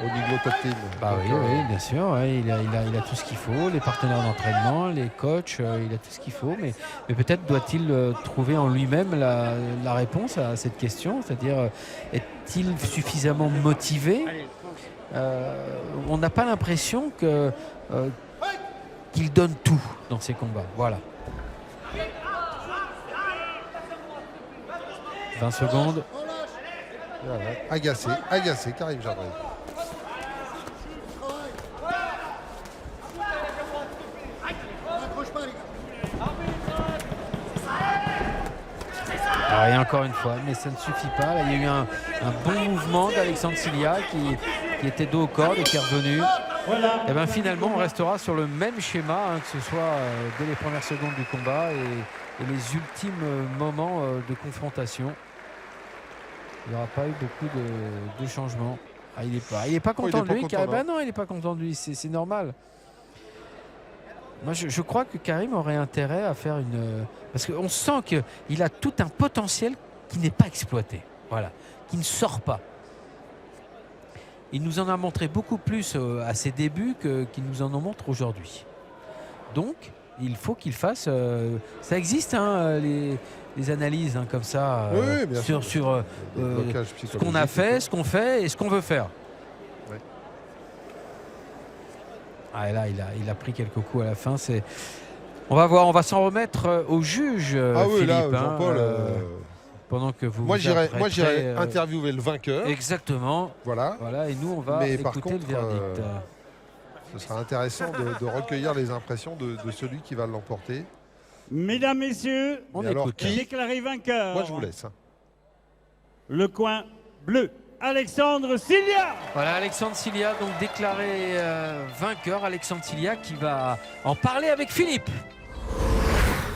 au Niglo Top Team. Bah Donc, oui, bien sûr, ouais, il a tout ce qu'il faut, les partenaires d'entraînement, les coachs, il a tout ce qu'il faut, mais peut-être doit-il trouver en lui-même la réponse à cette question, c'est-à-dire est-il suffisamment motivé? On n'a pas l'impression qu'il donne tout dans ses combats. Voilà. 20 secondes. voilà. Agacé, Karim Jabri. Alors, et encore une fois, mais ça ne suffit pas. Là, il y a eu un bon mouvement d'Alexandre Silia qui était dos au corps et qui est revenu. Et bien finalement, on restera sur le même schéma, hein, que ce soit dès les premières secondes du combat et les ultimes moments de confrontation. Il n'y aura pas eu beaucoup de changements. Ah, il n'est pas content de lui. Karim, non, il n'est pas content de lui, c'est normal. Moi, je crois que Karim aurait intérêt à faire une... Parce qu'on sent qu'il a tout un potentiel qui n'est pas exploité. Voilà, qui ne sort pas. Il nous en a montré beaucoup plus à ses débuts qu'il nous en montre aujourd'hui. Donc, il faut qu'il fasse... ça existe, hein, les analyses, hein, comme ça, Oui, bien sûr. sur ce qu'on a fait, ce qu'on fait et ce qu'on veut faire. Ouais. Ah, et là, il a pris quelques coups à la fin. On va voir, on va s'en remettre au juge, Ah oui, Philippe. là, hein, Jean-Paul... pendant que vous Moi, j'irai apprêterez, interviewer le vainqueur. Exactement. Voilà. Voilà, et nous, on va Mais écouter par contre, le verdict. Ce sera intéressant de recueillir les impressions de celui qui va l'emporter. Mesdames, messieurs, On Mais alors, écoute. qui déclaré vainqueur. Moi, je vous laisse. Hein. Le coin bleu, Alexandre Silia. Voilà, Alexandre Silia, donc déclaré vainqueur. Alexandre Silia qui va en parler avec Philippe.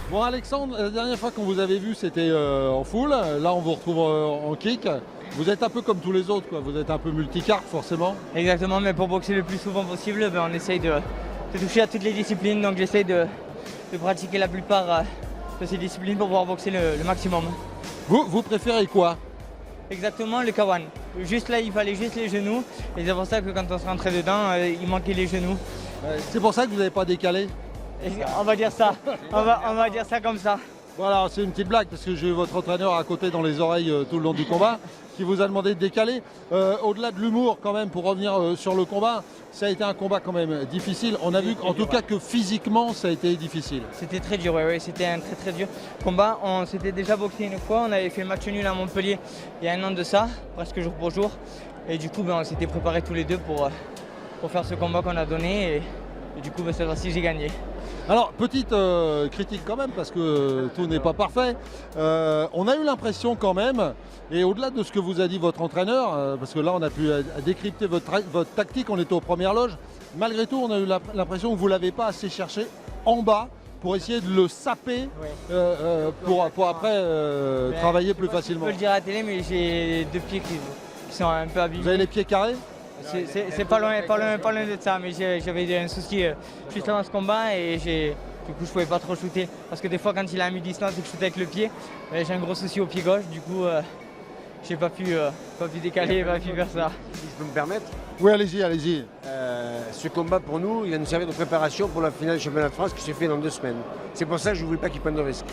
Bon Alexandre, la dernière fois qu'on vous avait vu c'était en full, là on vous retrouve en kick. Vous êtes un peu comme tous les autres, quoi. Vous êtes un peu multicarte forcément. Exactement, mais pour boxer le plus souvent possible, on essaye de toucher à toutes les disciplines. Donc j'essaye de pratiquer la plupart de ces disciplines pour pouvoir boxer le maximum. Vous préférez quoi? Exactement, le K1. Juste là, il fallait juste les genoux. Et c'est pour ça que quand on se rentrait dedans, il manquait les genoux. C'est pour ça que vous n'avez pas décalé? Et on va dire ça. On va dire ça comme ça. Voilà, c'est une petite blague parce que j'ai eu votre entraîneur à côté dans les oreilles tout le long du combat qui vous a demandé de décaler. Au-delà de l'humour quand même, pour revenir sur le combat, ça a été un combat quand même difficile. On a vu en tout cas que physiquement ça a été difficile. C'était très dur, oui, c'était un très dur combat. On s'était déjà boxé une fois, on avait fait le match nul à Montpellier il y a 1 an de ça, presque jour pour jour. Et du coup, on s'était préparés tous les deux pour faire ce combat qu'on a donné. Et Et du coup, cette fois-ci, j'ai gagné. Alors, petite critique quand même, parce que tout n'est pas parfait. On a eu l'impression quand même, et au-delà de ce que vous a dit votre entraîneur, parce que là on a pu décrypter votre tactique, on était aux premières loges, malgré tout on a eu l'impression que vous ne l'avez pas assez cherché en bas pour essayer de le saper pour après travailler plus facilement. Je peux le dire à la télé, mais j'ai 2 pieds qui sont un peu abîmés. Vous avez les pieds carrés? C'est pas loin de ça, mais j'avais un souci juste avant ce combat et du coup je pouvais pas trop shooter. Parce que des fois quand il a un mi-distance et que je shootais avec le pied, j'ai un gros souci au pied gauche, du coup j'ai pas pu décaler, pas pu faire ça. Si je peux me permettre, Oui, allez-y, allez-y. ce combat pour nous, il va nous servir de préparation pour la finale du championnat de France qui se fait dans 2 semaines. C'est pour ça que je ne voulais pas qu'il prenne de risque.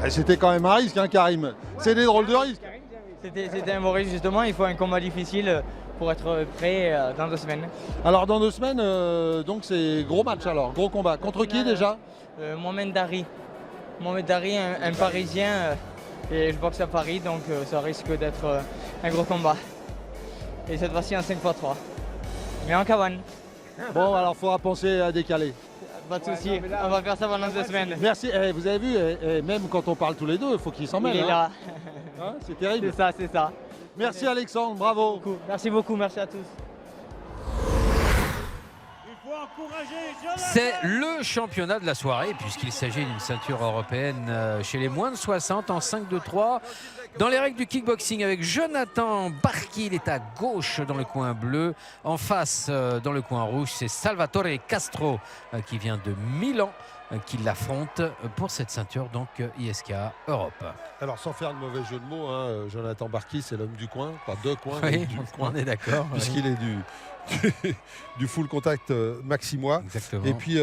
C'était quand même un risque, hein, Karim. C'est des drôles de risques. C'était un bon risque justement, il faut un combat difficile pour être prêt dans 2 semaines. Alors dans 2 semaines, donc c'est gros match alors, gros combat. Contre qui déjà? Mohamed Dari. Mohamed Dari, un Parisien, et je boxe à Paris, donc ça risque d'être un gros combat. Et cette fois-ci en 5x3. Mais en cabane. Bon, alors il faudra penser à décaler. Pas de souci, on va faire ça pendant 2 semaines. Merci. Vous avez vu, même quand on parle tous les deux, il faut qu'il s'en mêle. Il est là. Hein, c'est terrible. C'est ça. Merci Alexandre, bravo. Merci beaucoup, merci à tous. C'est le championnat de la soirée puisqu'il s'agit d'une ceinture européenne chez les moins de 60 en 5-2-3. Dans les règles du kickboxing avec Jonathan Barchi, il est à gauche dans le coin bleu. En face, dans le coin rouge, c'est Salvatore Castro qui vient de Milan, qui l'affronte pour cette ceinture, donc ISK Europe. Alors sans faire de mauvais jeu de mots, hein, Jonathan Barchi c'est l'homme du coin, pas deux coins, mais Oui, du on coin, est d'accord. puisqu'il est du full contact maximois. Exactement. Et puis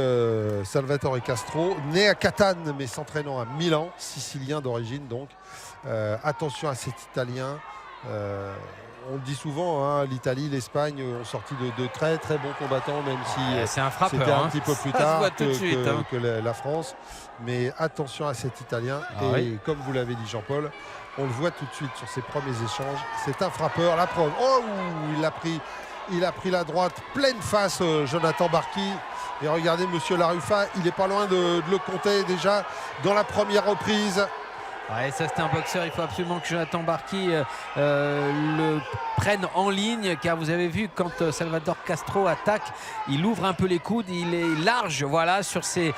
Salvatore Castro, né à Catane mais s'entraînant à Milan, sicilien d'origine donc. Attention à cet Italien. On le dit souvent, hein, l'Italie, l'Espagne ont sorti de très très bons combattants, même si c'est un frappeur, c'était un hein. petit peu plus Ça se tard voit tout de suite, hein. que la France. Mais attention à cet Italien. Ah et oui. comme vous l'avez dit Jean-Paul, on le voit tout de suite sur ses premiers échanges. C'est un frappeur, la preuve. Oh, il a pris la droite pleine face, Jonathan Barchi. Et regardez Monsieur Laruffa, il n'est pas loin de le compter déjà dans la première reprise. Ouais, ça c'est un boxeur, il faut absolument que Jonathan Barchi le prenne en ligne, car vous avez vu quand Salvatore Castro attaque, il ouvre un peu les coudes, il est large, voilà, sur ses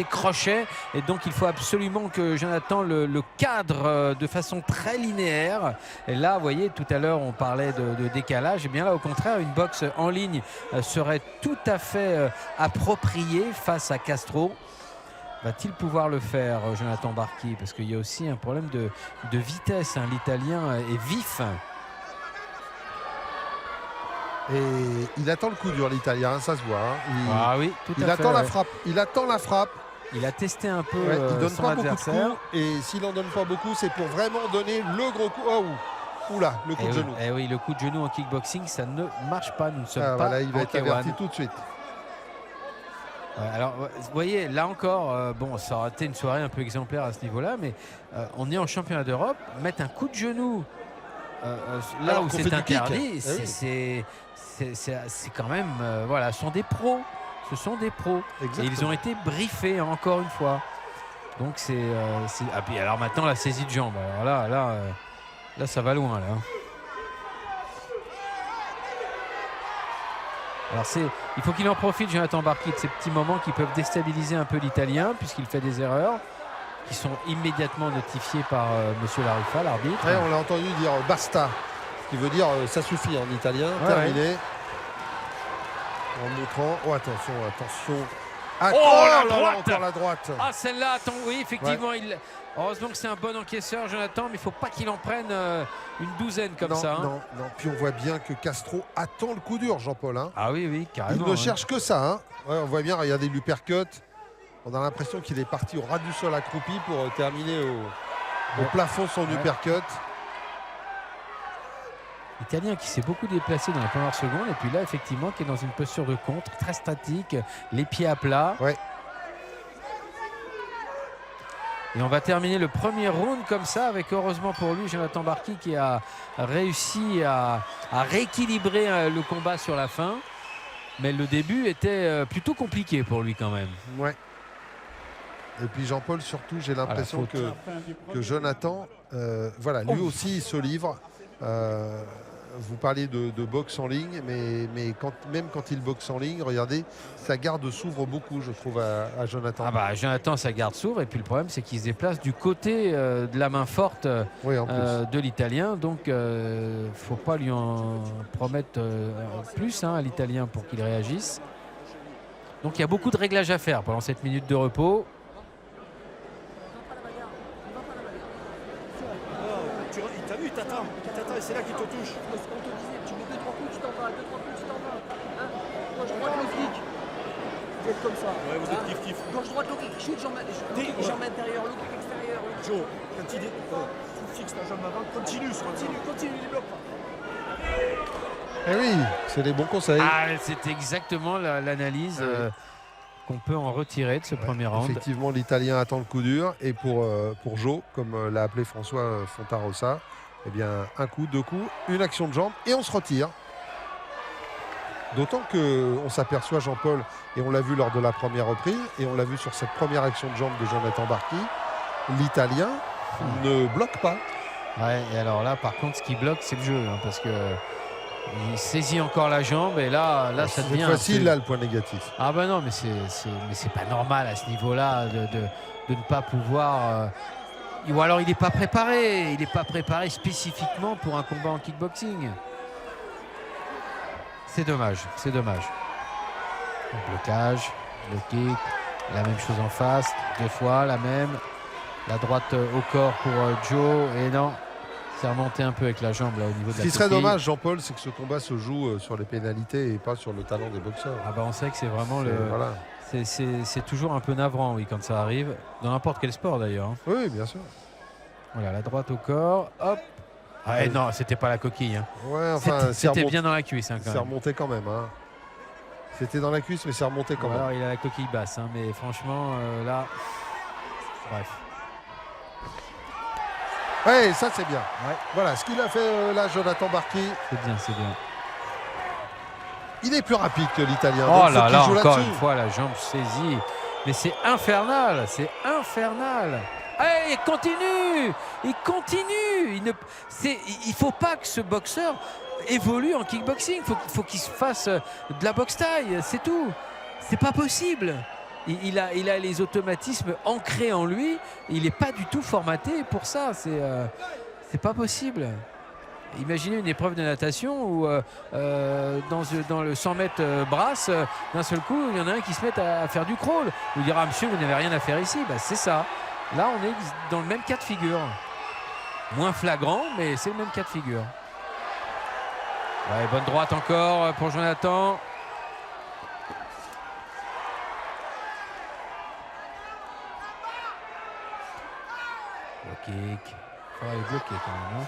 crochets, et donc il faut absolument que Jonathan le cadre de façon très linéaire. Et là, vous voyez, tout à l'heure on parlait de décalage, et bien là au contraire, une boxe en ligne serait tout à fait appropriée face à Castro. Va-t-il pouvoir le faire, Jonathan Barchi? Parce qu'il y a aussi un problème de vitesse. Hein. L'Italien est vif. Et il attend le coup dur, l'Italien, hein, ça se voit. Hein. Ah oui, tout à fait. Il attend la frappe. Il attend la frappe. Il a testé un peu Il donne son pas beaucoup de adversaire. coups. Et s'il n'en donne pas beaucoup, c'est pour vraiment donner le gros coup. Oh, oula, le coup de genou. Eh oui, le coup de genou en kickboxing, ça ne marche pas. Nous ne sommes pas voilà, il va en être K1. averti tout de suite. Ouais, alors, vous voyez, là encore, bon, ça aurait été une soirée un peu exemplaire à ce niveau-là, mais on est en championnat d'Europe. Mettre un coup de genou là Alors où qu'on fait c'est du kick. interdit, c'est quand même, voilà, ce sont des pros. Ce sont des pros. Exactement. Et ils ont été briefés encore une fois. Donc ah, puis alors maintenant la saisie de jambe. Alors là, ça va loin là. Alors il faut qu'il en profite, Jonathan Barchi, de ces petits moments qui peuvent déstabiliser un peu l'Italien, puisqu'il fait des erreurs qui sont immédiatement notifiées par Monsieur Laruffa, l'arbitre. Ouais, on l'a entendu dire basta, ce qui veut dire ça suffit en italien, terminé. Ouais. En montrant, oh attention. La droite, encore la droite. Ah celle-là, attends, oui, effectivement, heureusement que c'est un bon encaisseur, Jonathan, mais il ne faut pas qu'il en prenne une douzaine comme ça. Hein. Non. Puis on voit bien que Castro attend le coup dur, Jean-Paul. Hein. Ah oui, carrément. Il ne cherche que ça. Hein. Ouais, on voit bien, regardez l'uppercut. On a l'impression qu'il est parti au ras du sol accroupi pour terminer au plafond son uppercut. L'Italien qui s'est beaucoup déplacé dans la première seconde, et puis là, effectivement, qui est dans une posture de contre, très statique, les pieds à plat. Ouais. Et on va terminer le premier round comme ça, avec heureusement pour lui Jonathan Barchi qui a réussi à rééquilibrer le combat sur la fin. Mais le début était plutôt compliqué pour lui quand même. Ouais. Et puis Jean-Paul, surtout, j'ai l'impression que Jonathan, voilà, lui aussi, il se livre. Vous parliez de boxe en ligne, mais même quand il boxe en ligne, regardez, sa garde s'ouvre beaucoup, je trouve, à Jonathan. Ah bah, Jonathan, sa garde s'ouvre. Et puis le problème, c'est qu'il se déplace du côté de la main forte Oui, en plus. de l'Italien. Donc, il ne faut pas lui en promettre plus à l'Italien pour qu'il réagisse. Donc, il y a beaucoup de réglages à faire pendant cette minute de repos. T'as vu, t'attends, et c'est là qu'il te touche. C'est ce qu'on te disait, tu mets 2-3 coups, tu t'en vas, 2-3 coups, tu t'en vas. Hein, gauche-droite, le flic. Vous êtes comme ça. Ouais, vous êtes kiff-kiff. Gauche-droite, low kick, shoot, jambe intérieure, low kick extérieur. Joe, quand il est. Tu fixes ta jambe avant, continue sur un Continue, les blocs pas. Eh oui, c'est des bons conseils. Ah, c'est exactement l'analyse qu'on peut en retirer de ce premier round. Effectivement, l'Italien attend le coup dur. Et pour Joe, comme l'a appelé François Fontarossa, eh bien, un coup, 2 coups, une action de jambe et on se retire. D'autant qu'on s'aperçoit, Jean-Paul, et on l'a vu lors de la première reprise, et on l'a vu sur cette première action de jambe de Jonathan Barki, l'Italien ne bloque pas. Ouais, et alors là, par contre, ce qui bloque, c'est le jeu. Parce que il saisit encore la jambe et là ça devient... C'est facile, là, le point négatif. Ah ben non, mais c'est pas normal à ce niveau-là de ne pas pouvoir... ou alors il n'est pas préparé. Il n'est pas préparé spécifiquement pour un combat en kickboxing. C'est dommage, c'est dommage. Le blocage, le kick, la même chose en face, 2 fois la même. La droite au corps pour Joe, et non, c'est remonté un peu avec la jambe là au niveau de la Ce qui serait coquille. dommage, Jean-Paul, c'est que ce combat se joue sur les pénalités et pas sur le talent des boxeurs. Ah bah on sait que c'est vraiment le... Voilà. C'est toujours un peu navrant, oui, quand ça arrive, dans n'importe quel sport d'ailleurs. Oui, bien sûr. Voilà, la droite au corps, hop. Ah, et non, c'était pas la coquille. Hein. Ouais, enfin, c'était bien dans la cuisse. Hein, c'est remonté quand même. Hein. C'était dans la cuisse, mais c'est remonté quand même. Alors il a la coquille basse, hein, mais franchement, là, bref. Ouais, ça c'est bien. Ouais. Voilà, ce qu'il a fait là, Jonathan Barki. C'est bien, c'est bien. Il est plus rapide que l'Italien. Oh là là, encore une fois, la jambe saisie. Mais c'est infernal, c'est infernal. Hey, il continue, il continue. Il ne faut pas que ce boxeur évolue en kickboxing. Faut qu'il se fasse de la boxe taille, c'est tout. C'est pas possible. Il a les automatismes ancrés en lui. Il n'est pas du tout formaté pour ça. C'est pas possible. Imaginez une épreuve de natation où dans le 100 mètres brasse, d'un seul coup, il y en a un qui se met à faire du crawl. Vous dira, monsieur, vous n'avez rien à faire ici. Bah, c'est ça. Là, on est dans le même cas de figure. Moins flagrant, mais c'est le même cas de figure. Ouais, bonne droite encore pour Jonathan. Le kick. Il faudrait le bloquer quand même. Hein.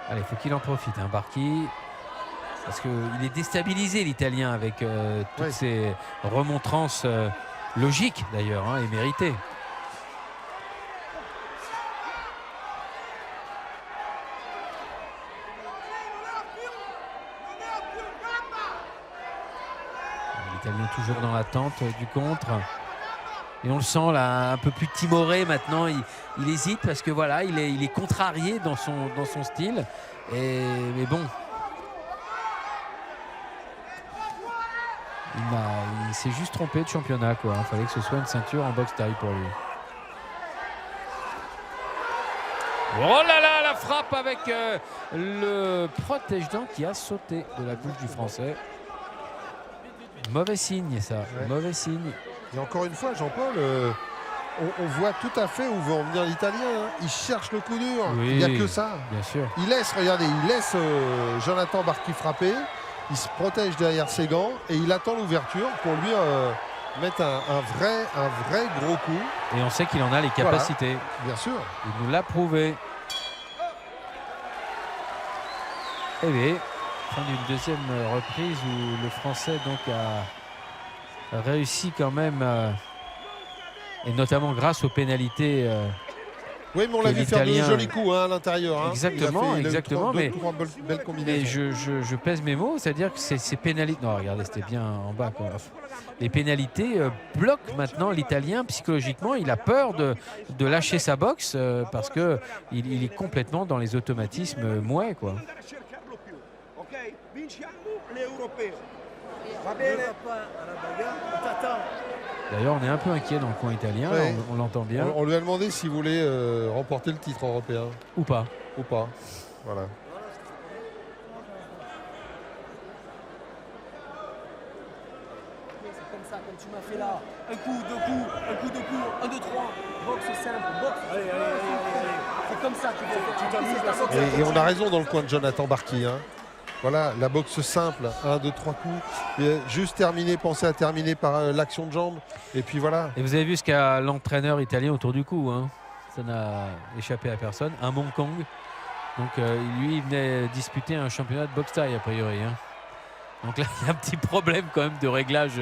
Allez, il faut qu'il en profite, hein, Barki. Parce qu'il est déstabilisé, l'Italien, avec toutes ces remontrances logiques, d'ailleurs, hein, et méritées. L'Italien toujours dans l'attente du contre. Et on le sent là un peu plus timoré maintenant. Il hésite parce que voilà, il est contrarié dans son style. Mais bon. Il s'est juste trompé de championnat, quoi. Il fallait que ce soit une ceinture en boxe taille pour lui. Oh là là, la frappe avec le protège-dents qui a sauté de la bouche du Français. Mauvais signe, ça. Ouais. Mauvais signe. Et encore une fois, Jean-Paul, on voit tout à fait où veut en venir l'Italien. Hein. Il cherche le coup dur. Oui, il n'y a que ça. Bien sûr. Il laisse Jonathan Barki frapper. Il se protège derrière ses gants et il attend l'ouverture pour lui mettre un vrai gros coup. Et on sait qu'il en a les capacités. Voilà. Bien sûr. Il nous l'a prouvé. Et bien, fin d'une deuxième reprise où le Français donc a réussi quand même, et notamment grâce aux pénalités Oui, mais on l'a vu faire de jolis coups à l'intérieur. Hein. Exactement, exactement. Mais belles combinaisons. je pèse mes mots, c'est-à-dire que ces pénalités. Non, regardez, c'était bien en bas, quoi. Les pénalités bloquent maintenant l'Italien psychologiquement. Il a peur de lâcher sa boxe parce que il est complètement dans les automatismes mouais, quoi. D'ailleurs, on est un peu inquiet dans le coin italien, ouais. On l'entend bien. On lui a demandé s'il voulait remporter le titre européen. Ou pas. Ou pas. Voilà. C'est comme ça, comme tu m'as fait là. Un coup, deux coups, un coup, deux coups, 1, 2, 3. Boxe simple, boxe. Allez. C'est comme ça qu'il faut faire. Et on a raison dans le coin de Jonathan Barki. Hein. Voilà, la boxe simple, 1, 2, 3 coups. Et juste terminer, penser à terminer par l'action de jambe. Et puis voilà. Et vous avez vu ce qu'a l'entraîneur italien autour du cou. Hein. Ça n'a échappé à personne. Un Hong Kong. Donc lui, il venait disputer un championnat de boxe thaï a priori. Hein. Donc là, il y a un petit problème quand même de réglage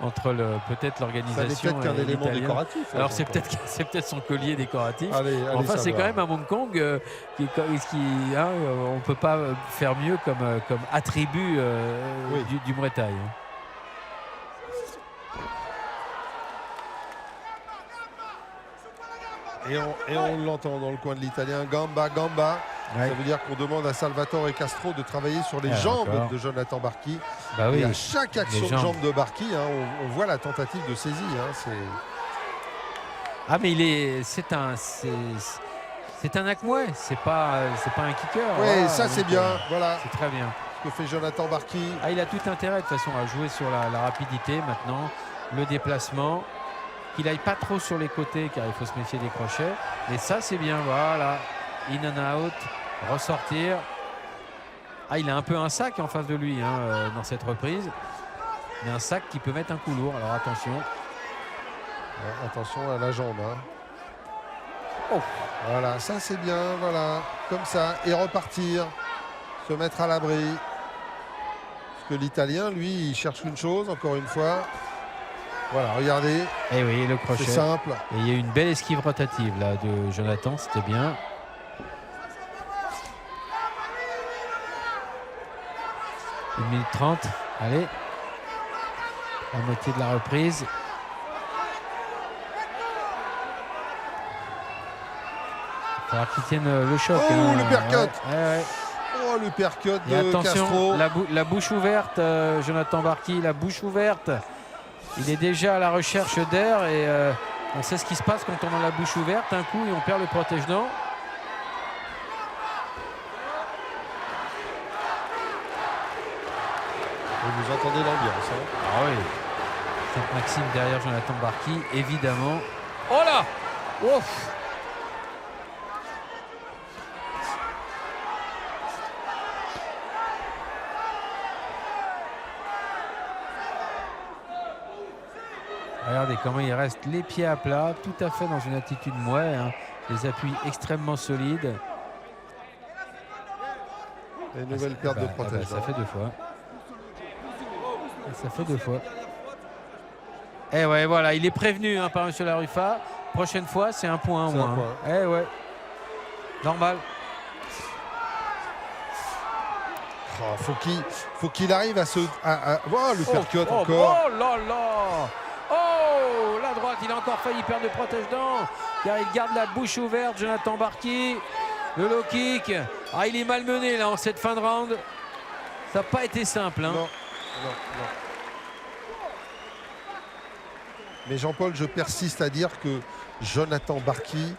entre peut-être l'organisation. Ça n'est peut-être qu'un élément décoratif. Alors c'est peut-être son collier décoratif. Allez, enfin, c'est quand même un Hong Kong qui hein, on ne peut pas faire mieux comme attribut oui. du Muay Thai. Hein. Et on l'entend dans le coin de l'italien, gamba. Ouais. Ça veut dire qu'on demande à Salvatore Castro de travailler sur les jambes de Jonathan Barki. Bah oui, et à chaque action de jambe de Barki, hein, on voit la tentative de saisie. Hein, ah mais c'est un Akmoué, c'est pas un kicker. Oui, voilà, ça c'est bien. Voilà. C'est très bien. Ce que fait Jonathan Barki. Ah, il a tout intérêt de toute façon à jouer sur la rapidité maintenant, le déplacement. Qu'il n'aille pas trop sur les côtés car il faut se méfier des crochets. Mais ça c'est bien, voilà. In and out, ressortir. Ah, il a un peu un sac en face de lui hein, dans cette reprise. Mais un sac qui peut mettre un coup lourd. Alors attention. Ouais, attention à la jambe. Hein. Oh. Voilà, ça c'est bien. Voilà, comme ça. Et repartir. Se mettre à l'abri. Parce que l'Italien, lui, il cherche une chose, encore une fois. Voilà, regardez. Et oui, le crochet. C'est simple. Et il y a eu une belle esquive rotative là de Jonathan, c'était bien. Une minute 30. Allez. La moitié de la reprise. Il va falloir qu'il tienne le choc. Oh, hein. le percut. Ouais. Oh, le percut et de attention, Castro. La bouche ouverte, Jonathan Barki, la bouche ouverte. Il est déjà à la recherche d'air et on sait ce qui se passe quand on a la bouche ouverte. Un coup et on perd le protège-dents. Et vous entendez l'ambiance. Hein. Ah oui. Saint-Maxime derrière Jonathan Barki, évidemment. Oh là! Ouf! Regardez comment il reste les pieds à plat, tout à fait dans une attitude mouais, hein. Des appuis extrêmement solides. Et une nouvelle perte de protège. Ça fait deux fois. Ça fait deux fois. Et ouais, voilà, il est prévenu hein, par M. Laruffa. Prochaine fois, c'est un point en moins. Eh ouais. Normal. Oh, faut qu'il arrive à se. Oh, le percut encore. Oh là là! Oh, la droite, il a encore failli perdre le protège-dents car il garde la bouche ouverte, Jonathan Barki. Le low kick. Ah, il est malmené là en cette fin de round. Ça n'a pas été simple. Hein. Non. Mais Jean-Paul, je persiste à dire que Jonathan Barki,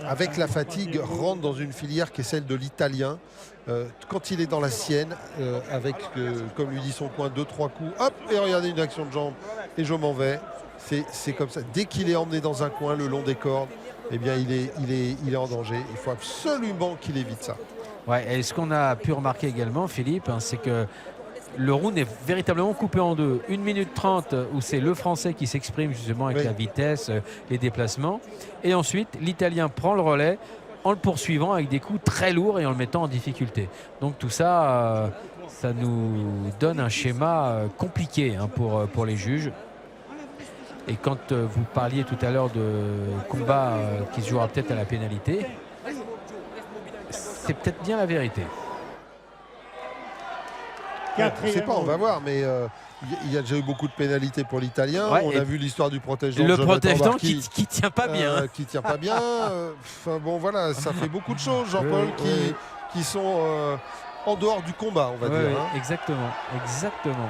avec la fatigue, rentre dans une filière qui est celle de l'Italien. Quand il est dans la sienne, avec, comme lui dit son coin, 2-3 coups, hop, et regardez une action de jambe, et je m'en vais. C'est comme ça. Dès qu'il est emmené dans un coin, le long des cordes, eh bien, il est en danger. Il faut absolument qu'il évite ça. Ouais, et ce qu'on a pu remarquer également, Philippe, hein, c'est que le round est véritablement coupé en deux. 1 minute 30 où c'est le Français qui s'exprime justement avec la vitesse, les déplacements. Et ensuite, l'Italien prend le relais en le poursuivant avec des coups très lourds et en le mettant en difficulté. Donc tout ça, ça nous donne un schéma compliqué hein, pour les juges. Et quand vous parliez tout à l'heure de combat qui se jouera peut-être à la pénalité, c'est peut-être bien la vérité. On ne sait pas, on va voir, mais il y a déjà eu beaucoup de pénalités pour l'Italien. Ouais, on a vu l'histoire du protège-dents. Le protège-dents qui tient pas bien. Qui tient pas bien. Enfin bon, voilà, ça fait beaucoup de choses, Jean-Paul, qui sont en dehors du combat, on va dire. Hein. Exactement, exactement.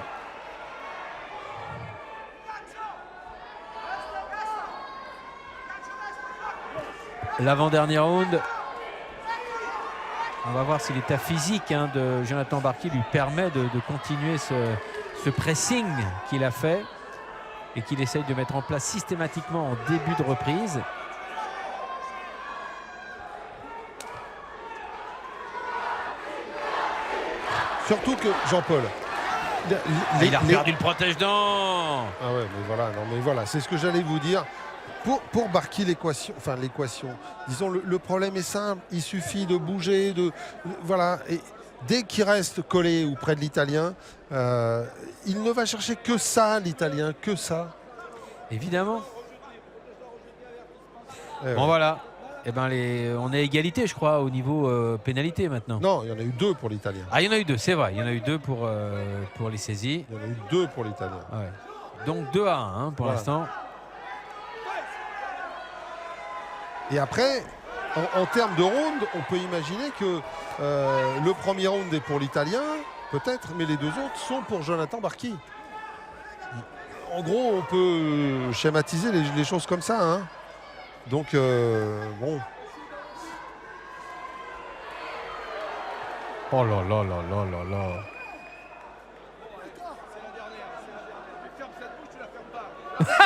L'avant-dernier round. On va voir si l'état physique de Jonathan Barki lui permet de continuer ce pressing qu'il a fait et qu'il essaye de mettre en place systématiquement en début de reprise. Surtout que Jean-Paul, il a perdu le protège-dents. Ah ouais, mais voilà, non, mais voilà, c'est ce que j'allais vous dire. Pour Barki, l'équation, disons, le problème est simple. Il suffit de bouger, voilà. Et dès qu'il reste collé ou près de l'Italien, il ne va chercher que ça, l'Italien, que ça. Évidemment. Bon, voilà. Eh ben on est à égalité, je crois, au niveau pénalité maintenant. Non, il y en a eu 2 pour l'Italien. Ah, il y en a eu 2, c'est vrai. Il y en a eu 2 pour les saisies. Il y en a eu 2 pour l'Italien. Ouais. Donc 2-1 pour l'instant. Et après, en termes de round, on peut imaginer que le premier round est pour l'Italien, peut-être, mais les 2 autres sont pour Jonathan Barki. En gros, on peut schématiser les choses comme ça. Hein. Donc, bon. Oh là là là là là là.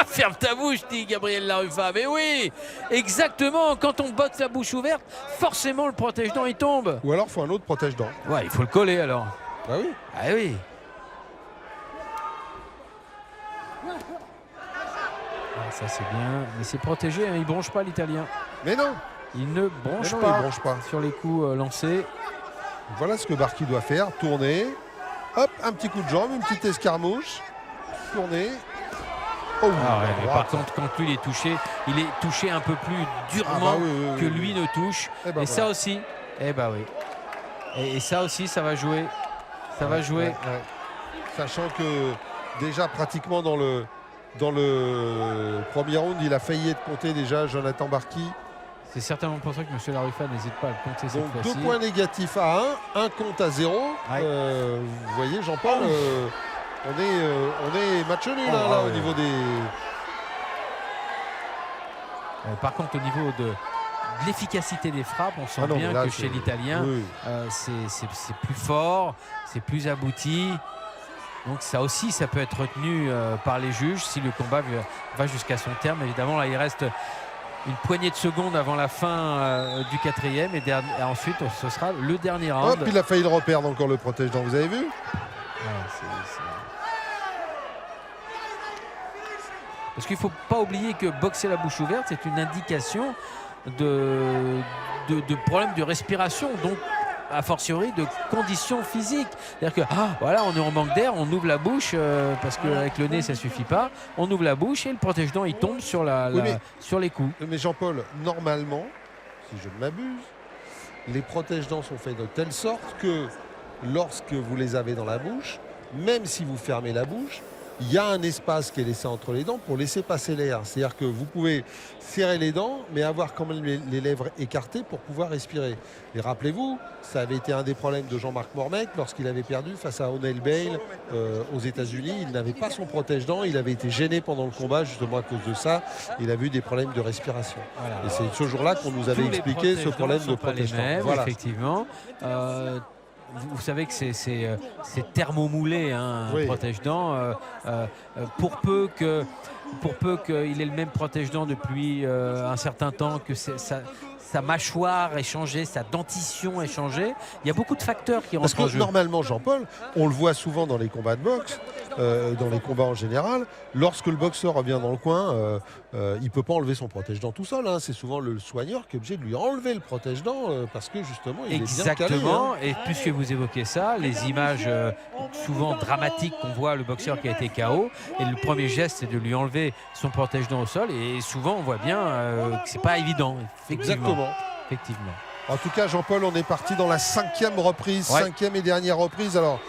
Ferme ta bouche, dit Gabriel Laruffa. Mais oui, exactement. Quand on boxe la bouche ouverte, forcément le protège-dents il tombe. Ou alors il faut un autre protège-dents. Ouais, il faut le coller alors. Ah oui. Ah oui. Ah, ça c'est bien, mais c'est protégé, hein. Il bronche pas l'Italien. Mais non. Il ne bronche, non, pas, il bronche pas sur les coups lancés. Voilà ce que Barki doit faire, tourner. Hop, un petit coup de jambe, une petite escarmouche. Tourner. Oh, mais par contre, quand lui il est touché un peu plus durement que lui ne touche. Et voilà. Ça aussi, oui. Et ça aussi, ça va jouer. Ça va jouer. Ouais. Sachant que déjà pratiquement dans le premier round, il a failli être compté déjà Jonathan Barki. C'est certainement pour ça que M. Laruffa n'hésite pas à le compter cette fois-ci. 2 points négatifs à 1 compte à 0. Ouais. Vous voyez, Jean-Paul, on est match nul au niveau des... Par contre, au niveau de l'efficacité des frappes, on sent bien que chez l'Italien, c'est plus fort, c'est plus abouti. Donc ça aussi, ça peut être retenu par les juges si le combat va jusqu'à son terme. Évidemment, là, il reste une poignée de secondes avant la fin du 4e et ensuite, ce sera le dernier round. Hop, il a failli le reperdre encore le protège-dents, vous avez vu? Parce qu'il ne faut pas oublier que boxer la bouche ouverte, c'est une indication de problème de respiration, donc a fortiori de conditions physiques. C'est-à-dire que voilà, on est en manque d'air, on ouvre la bouche parce qu'avec le nez ça ne suffit pas. On ouvre la bouche et le protège-dents il tombe sur, sur les coups. Mais Jean-Paul, normalement, si je ne m'abuse, les protège-dents sont faits de telle sorte que lorsque vous les avez dans la bouche, même si vous fermez la bouche, il y a un espace qui est laissé entre les dents pour laisser passer l'air. C'est-à-dire que vous pouvez serrer les dents, mais avoir quand même les lèvres écartées pour pouvoir respirer. Et rappelez-vous, ça avait été un des problèmes de Jean-Marc Mormec lorsqu'il avait perdu face à O'Neil Bale aux États-Unis. Il n'avait pas son protège-dents, il avait été gêné pendant le combat justement à cause de ça. Il avait eu des problèmes de respiration. Voilà. Et c'est ce jour-là qu'on nous avait expliqué ce problème de protège-dents. Voilà. Effectivement. Vous savez que c'est thermomoulé, hein, un protège-dents. Pour peu qu'il ait le même protège-dents depuis un certain temps, que sa mâchoire ait changé, sa dentition ait changé, il y a beaucoup de facteurs qui rentrent en jeu. Parce que normalement, Jean-Paul, on le voit souvent dans les combats de boxe, dans les combats en général, lorsque le boxeur revient dans le coin, il ne peut pas enlever son protège-dents tout seul. Hein. C'est souvent le soigneur qui est obligé de lui enlever le protège-dents parce que justement il est bien calé. Exactement, Hein. et puisque vous évoquez ça, les images souvent dramatiques qu'on voit le boxeur qui a été KO, et le premier geste c'est de lui enlever son protège-dents au sol, et souvent on voit bien que c'est pas évident. Exactement. Effectivement. En tout cas, Jean-Paul, on est parti dans la 5e reprise, Ouais. 5e et dernière reprise. Alors,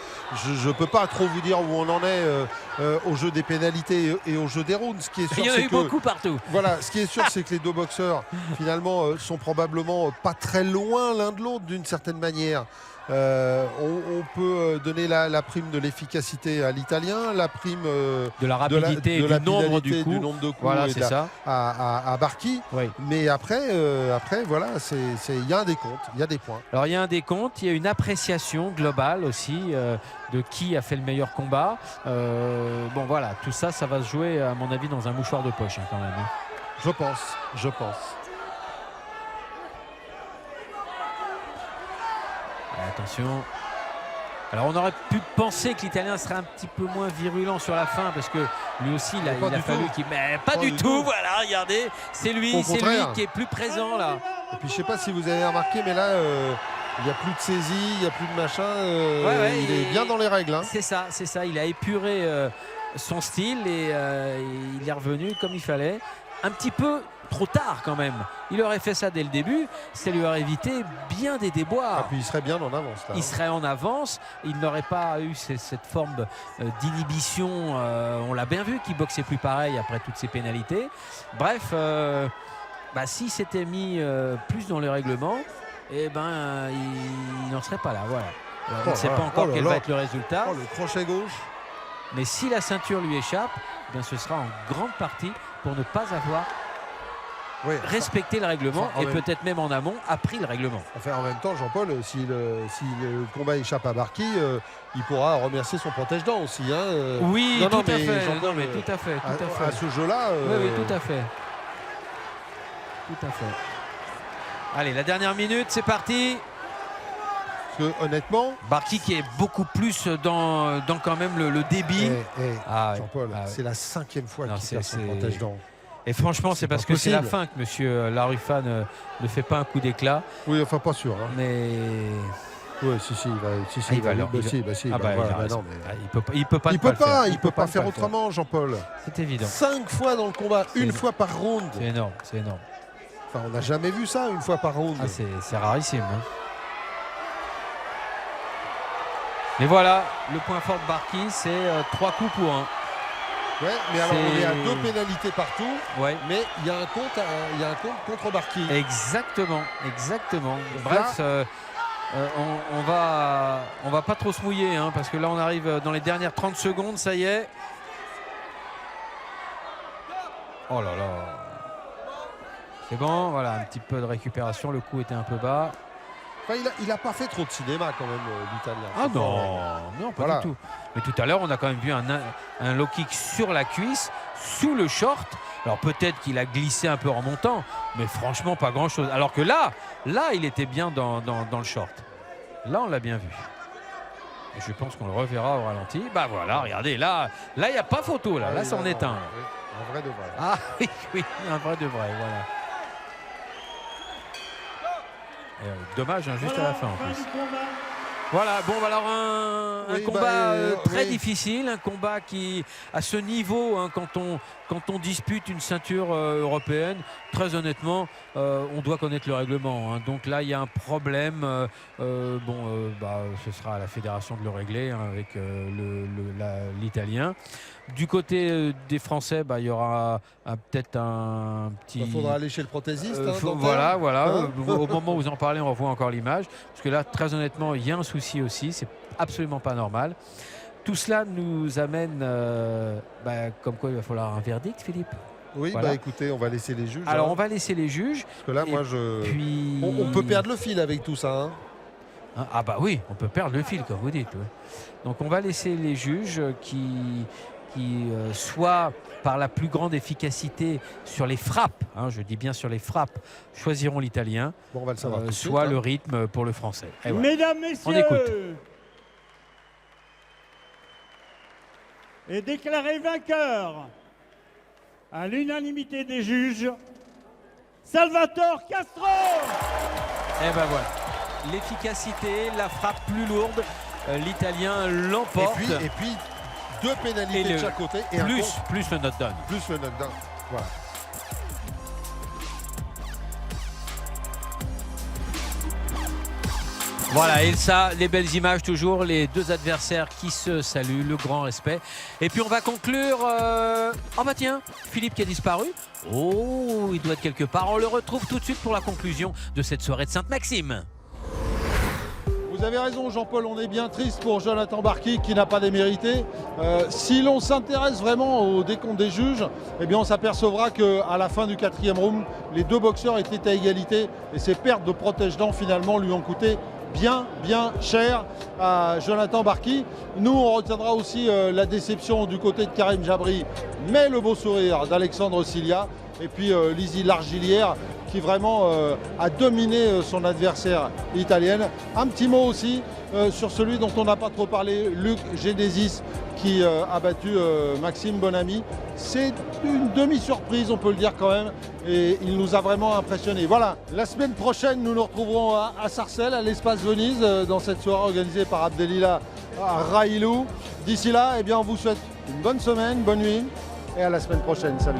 je ne peux pas trop vous dire où on en est au jeu des pénalités et au jeu des rounds. Ce qui est sûr, Il y en a c'est eu que beaucoup partout. voilà, ce qui est sûr, c'est que les deux boxeurs, finalement, sont probablement pas très loin l'un de l'autre d'une certaine manière. On peut donner la prime de l'efficacité à l'Italien, la prime De la rapidité, de la du nombre finalité, du coup. nombre de coups Voilà, et c'est de la- ça. à Barki. Oui. Mais après, voilà, il y a un décompte, il y a des points. Alors il y a un décompte, il y a une appréciation globale aussi de qui a fait le meilleur combat. Bon voilà, tout ça, ça va se jouer à mon avis dans un mouchoir de poche hein, quand même. Hein. Je pense. Attention. Alors on aurait pu penser que l'Italien serait un petit peu moins virulent sur la fin parce que lui aussi il Pas a du fallu tout. qu'il... Mais pas du tout, tout. voilà, regardez, c'est lui Au qui contraire. est plus présent là. Et puis je sais pas si vous avez remarqué, mais là, il n'y a plus de saisie, il n'y a plus de machin. Ouais, il est bien dans les règles. Hein. C'est ça, il a épuré son style et il est revenu comme il fallait. Un petit peu trop tard quand même. Il aurait fait ça dès le début, ça lui aurait évité bien des déboires. Ah, puis il serait bien en avance. Là, Il serait en avance, il n'aurait pas eu cette forme d'inhibition. On l'a bien vu qu'il boxait plus pareil après toutes ces pénalités. Bref, s'il s'était mis plus dans le règlement, eh ben, il n'en serait pas là. Voilà. Alors, on ne sait pas encore quel va être le résultat. Oh, le crochet gauche. Mais si la ceinture lui échappe, eh bien, ce sera en grande partie pour ne pas avoir respecté le règlement et peut-être même en amont appris le règlement. Enfin, en même temps, Jean-Paul, si le combat échappe à Barki, il pourra remercier son protège-dents aussi. Hein. Oui, non, tout non, à mais fait. Jean-Paul, Non, mais tout à fait. à ce jeu-là. Oui, tout à fait. Tout à fait. Allez, la dernière minute, c'est parti. Parce que honnêtement, Barki qui est beaucoup plus dans quand même le débit. Jean-Paul, c'est la 5e fois qu'il perd son protège-dents. Et franchement, c'est parce que c'est la possible. fin que monsieur Larufa ne fait pas un coup d'éclat. Oui, enfin pas sûr. Hein. Mais oui, si, il va. Il peut pas faire autrement, Jean-Paul. C'est évident. 5 fois dans le combat, une fois par round. C'est énorme, c'est énorme. Enfin, on n'a jamais vu ça, une fois par round. Ah, c'est rarissime. Hein. Mais voilà, le point fort de Barki, c'est 3 coups pour 1. Ouais, mais alors on est à 2 pénalités partout. Ouais. Mais il y a un compte contre Barki. Exactement. Bref, on va pas trop se mouiller hein, parce que là on arrive dans les dernières 30 secondes, ça y est. Oh là là. C'est bon, voilà, un petit peu de récupération, le coup était un peu bas. Enfin, il a pas fait trop de cinéma quand même, l'Italien. Ah non, pas du tout. Mais tout à l'heure, on a quand même vu un low kick sur la cuisse, sous le short. Alors peut-être qu'il a glissé un peu en montant, mais franchement, pas grand-chose. Alors que là, il était bien dans le short. Là, on l'a bien vu. Et je pense qu'on le reverra au ralenti. Bah voilà, regardez, là, il n'y a pas photo. Là c'en est un. Un vrai de vrai. Ah oui, un vrai de vrai, voilà. Et, dommage, hein, juste à la fin en plus. Voilà, bon, alors un combat très difficile, un combat qui, à ce niveau, hein, quand on dispute une ceinture européenne, très honnêtement, on doit connaître le règlement. Hein. Donc là, il y a un problème. Ce sera à la fédération de le régler hein, avec l'Italien. Du côté des Français, il y aura peut-être un petit... Il faudra aller chez le prothésiste. Voilà. Hein Au moment où vous en parlez, on revoit encore l'image. Parce que là, très honnêtement, il y a un souci aussi. C'est absolument pas normal. Tout cela nous amène... comme quoi, il va falloir un verdict, Philippe. Oui, voilà. Écoutez, on va laisser les juges. Alors, on va laisser les juges. Parce que là, on peut perdre le fil avec tout ça. Hein. Ah bah oui, on peut perdre le fil, comme vous dites. Ouais. Donc, on va laisser les juges qui soit par la plus grande efficacité sur les frappes, hein, je dis bien sur les frappes, choisiront l'Italien, on va le savoir soit le rythme pour le Français. Et voilà. Mesdames, messieurs, on écoute. est déclaré vainqueur à l'unanimité des juges, Salvatore Castro. Et ben voilà, l'efficacité, la frappe plus lourde, l'Italien l'emporte. Et puis 2 pénalités de chaque côté. Et plus le knockdown. Plus le knockdown. Voilà. Voilà, et ça, les belles images toujours, les deux adversaires qui se saluent, le grand respect. Et puis on va conclure... Oh bah tiens, Philippe qui a disparu. Oh, il doit être quelque part. On le retrouve tout de suite pour la conclusion de cette soirée de Sainte-Maxime. Vous avez raison Jean-Paul, on est bien triste pour Jonathan Barki qui n'a pas démérité. Si l'on s'intéresse vraiment au décompte des juges, eh bien on s'apercevra qu'à la fin du 4e round, les 2 boxeurs étaient à égalité et ces pertes de protège-dents finalement lui ont coûté bien cher à Jonathan Barki. Nous on retiendra aussi la déception du côté de Karim Jabri, mais le beau sourire d'Alexandre Silia et puis Lizzy Largillière qui vraiment a dominé son adversaire italienne. Un petit mot aussi sur celui dont on n'a pas trop parlé, Luc Genesis qui a battu Maxime Bonamy. C'est une demi-surprise, on peut le dire quand même, et il nous a vraiment impressionnés. Voilà, la semaine prochaine, nous nous retrouverons à Sarcelles, à l'Espace Venise, dans cette soirée organisée par Abdelila Railou. D'ici là, eh bien, on vous souhaite une bonne semaine, bonne nuit, et à la semaine prochaine. Salut.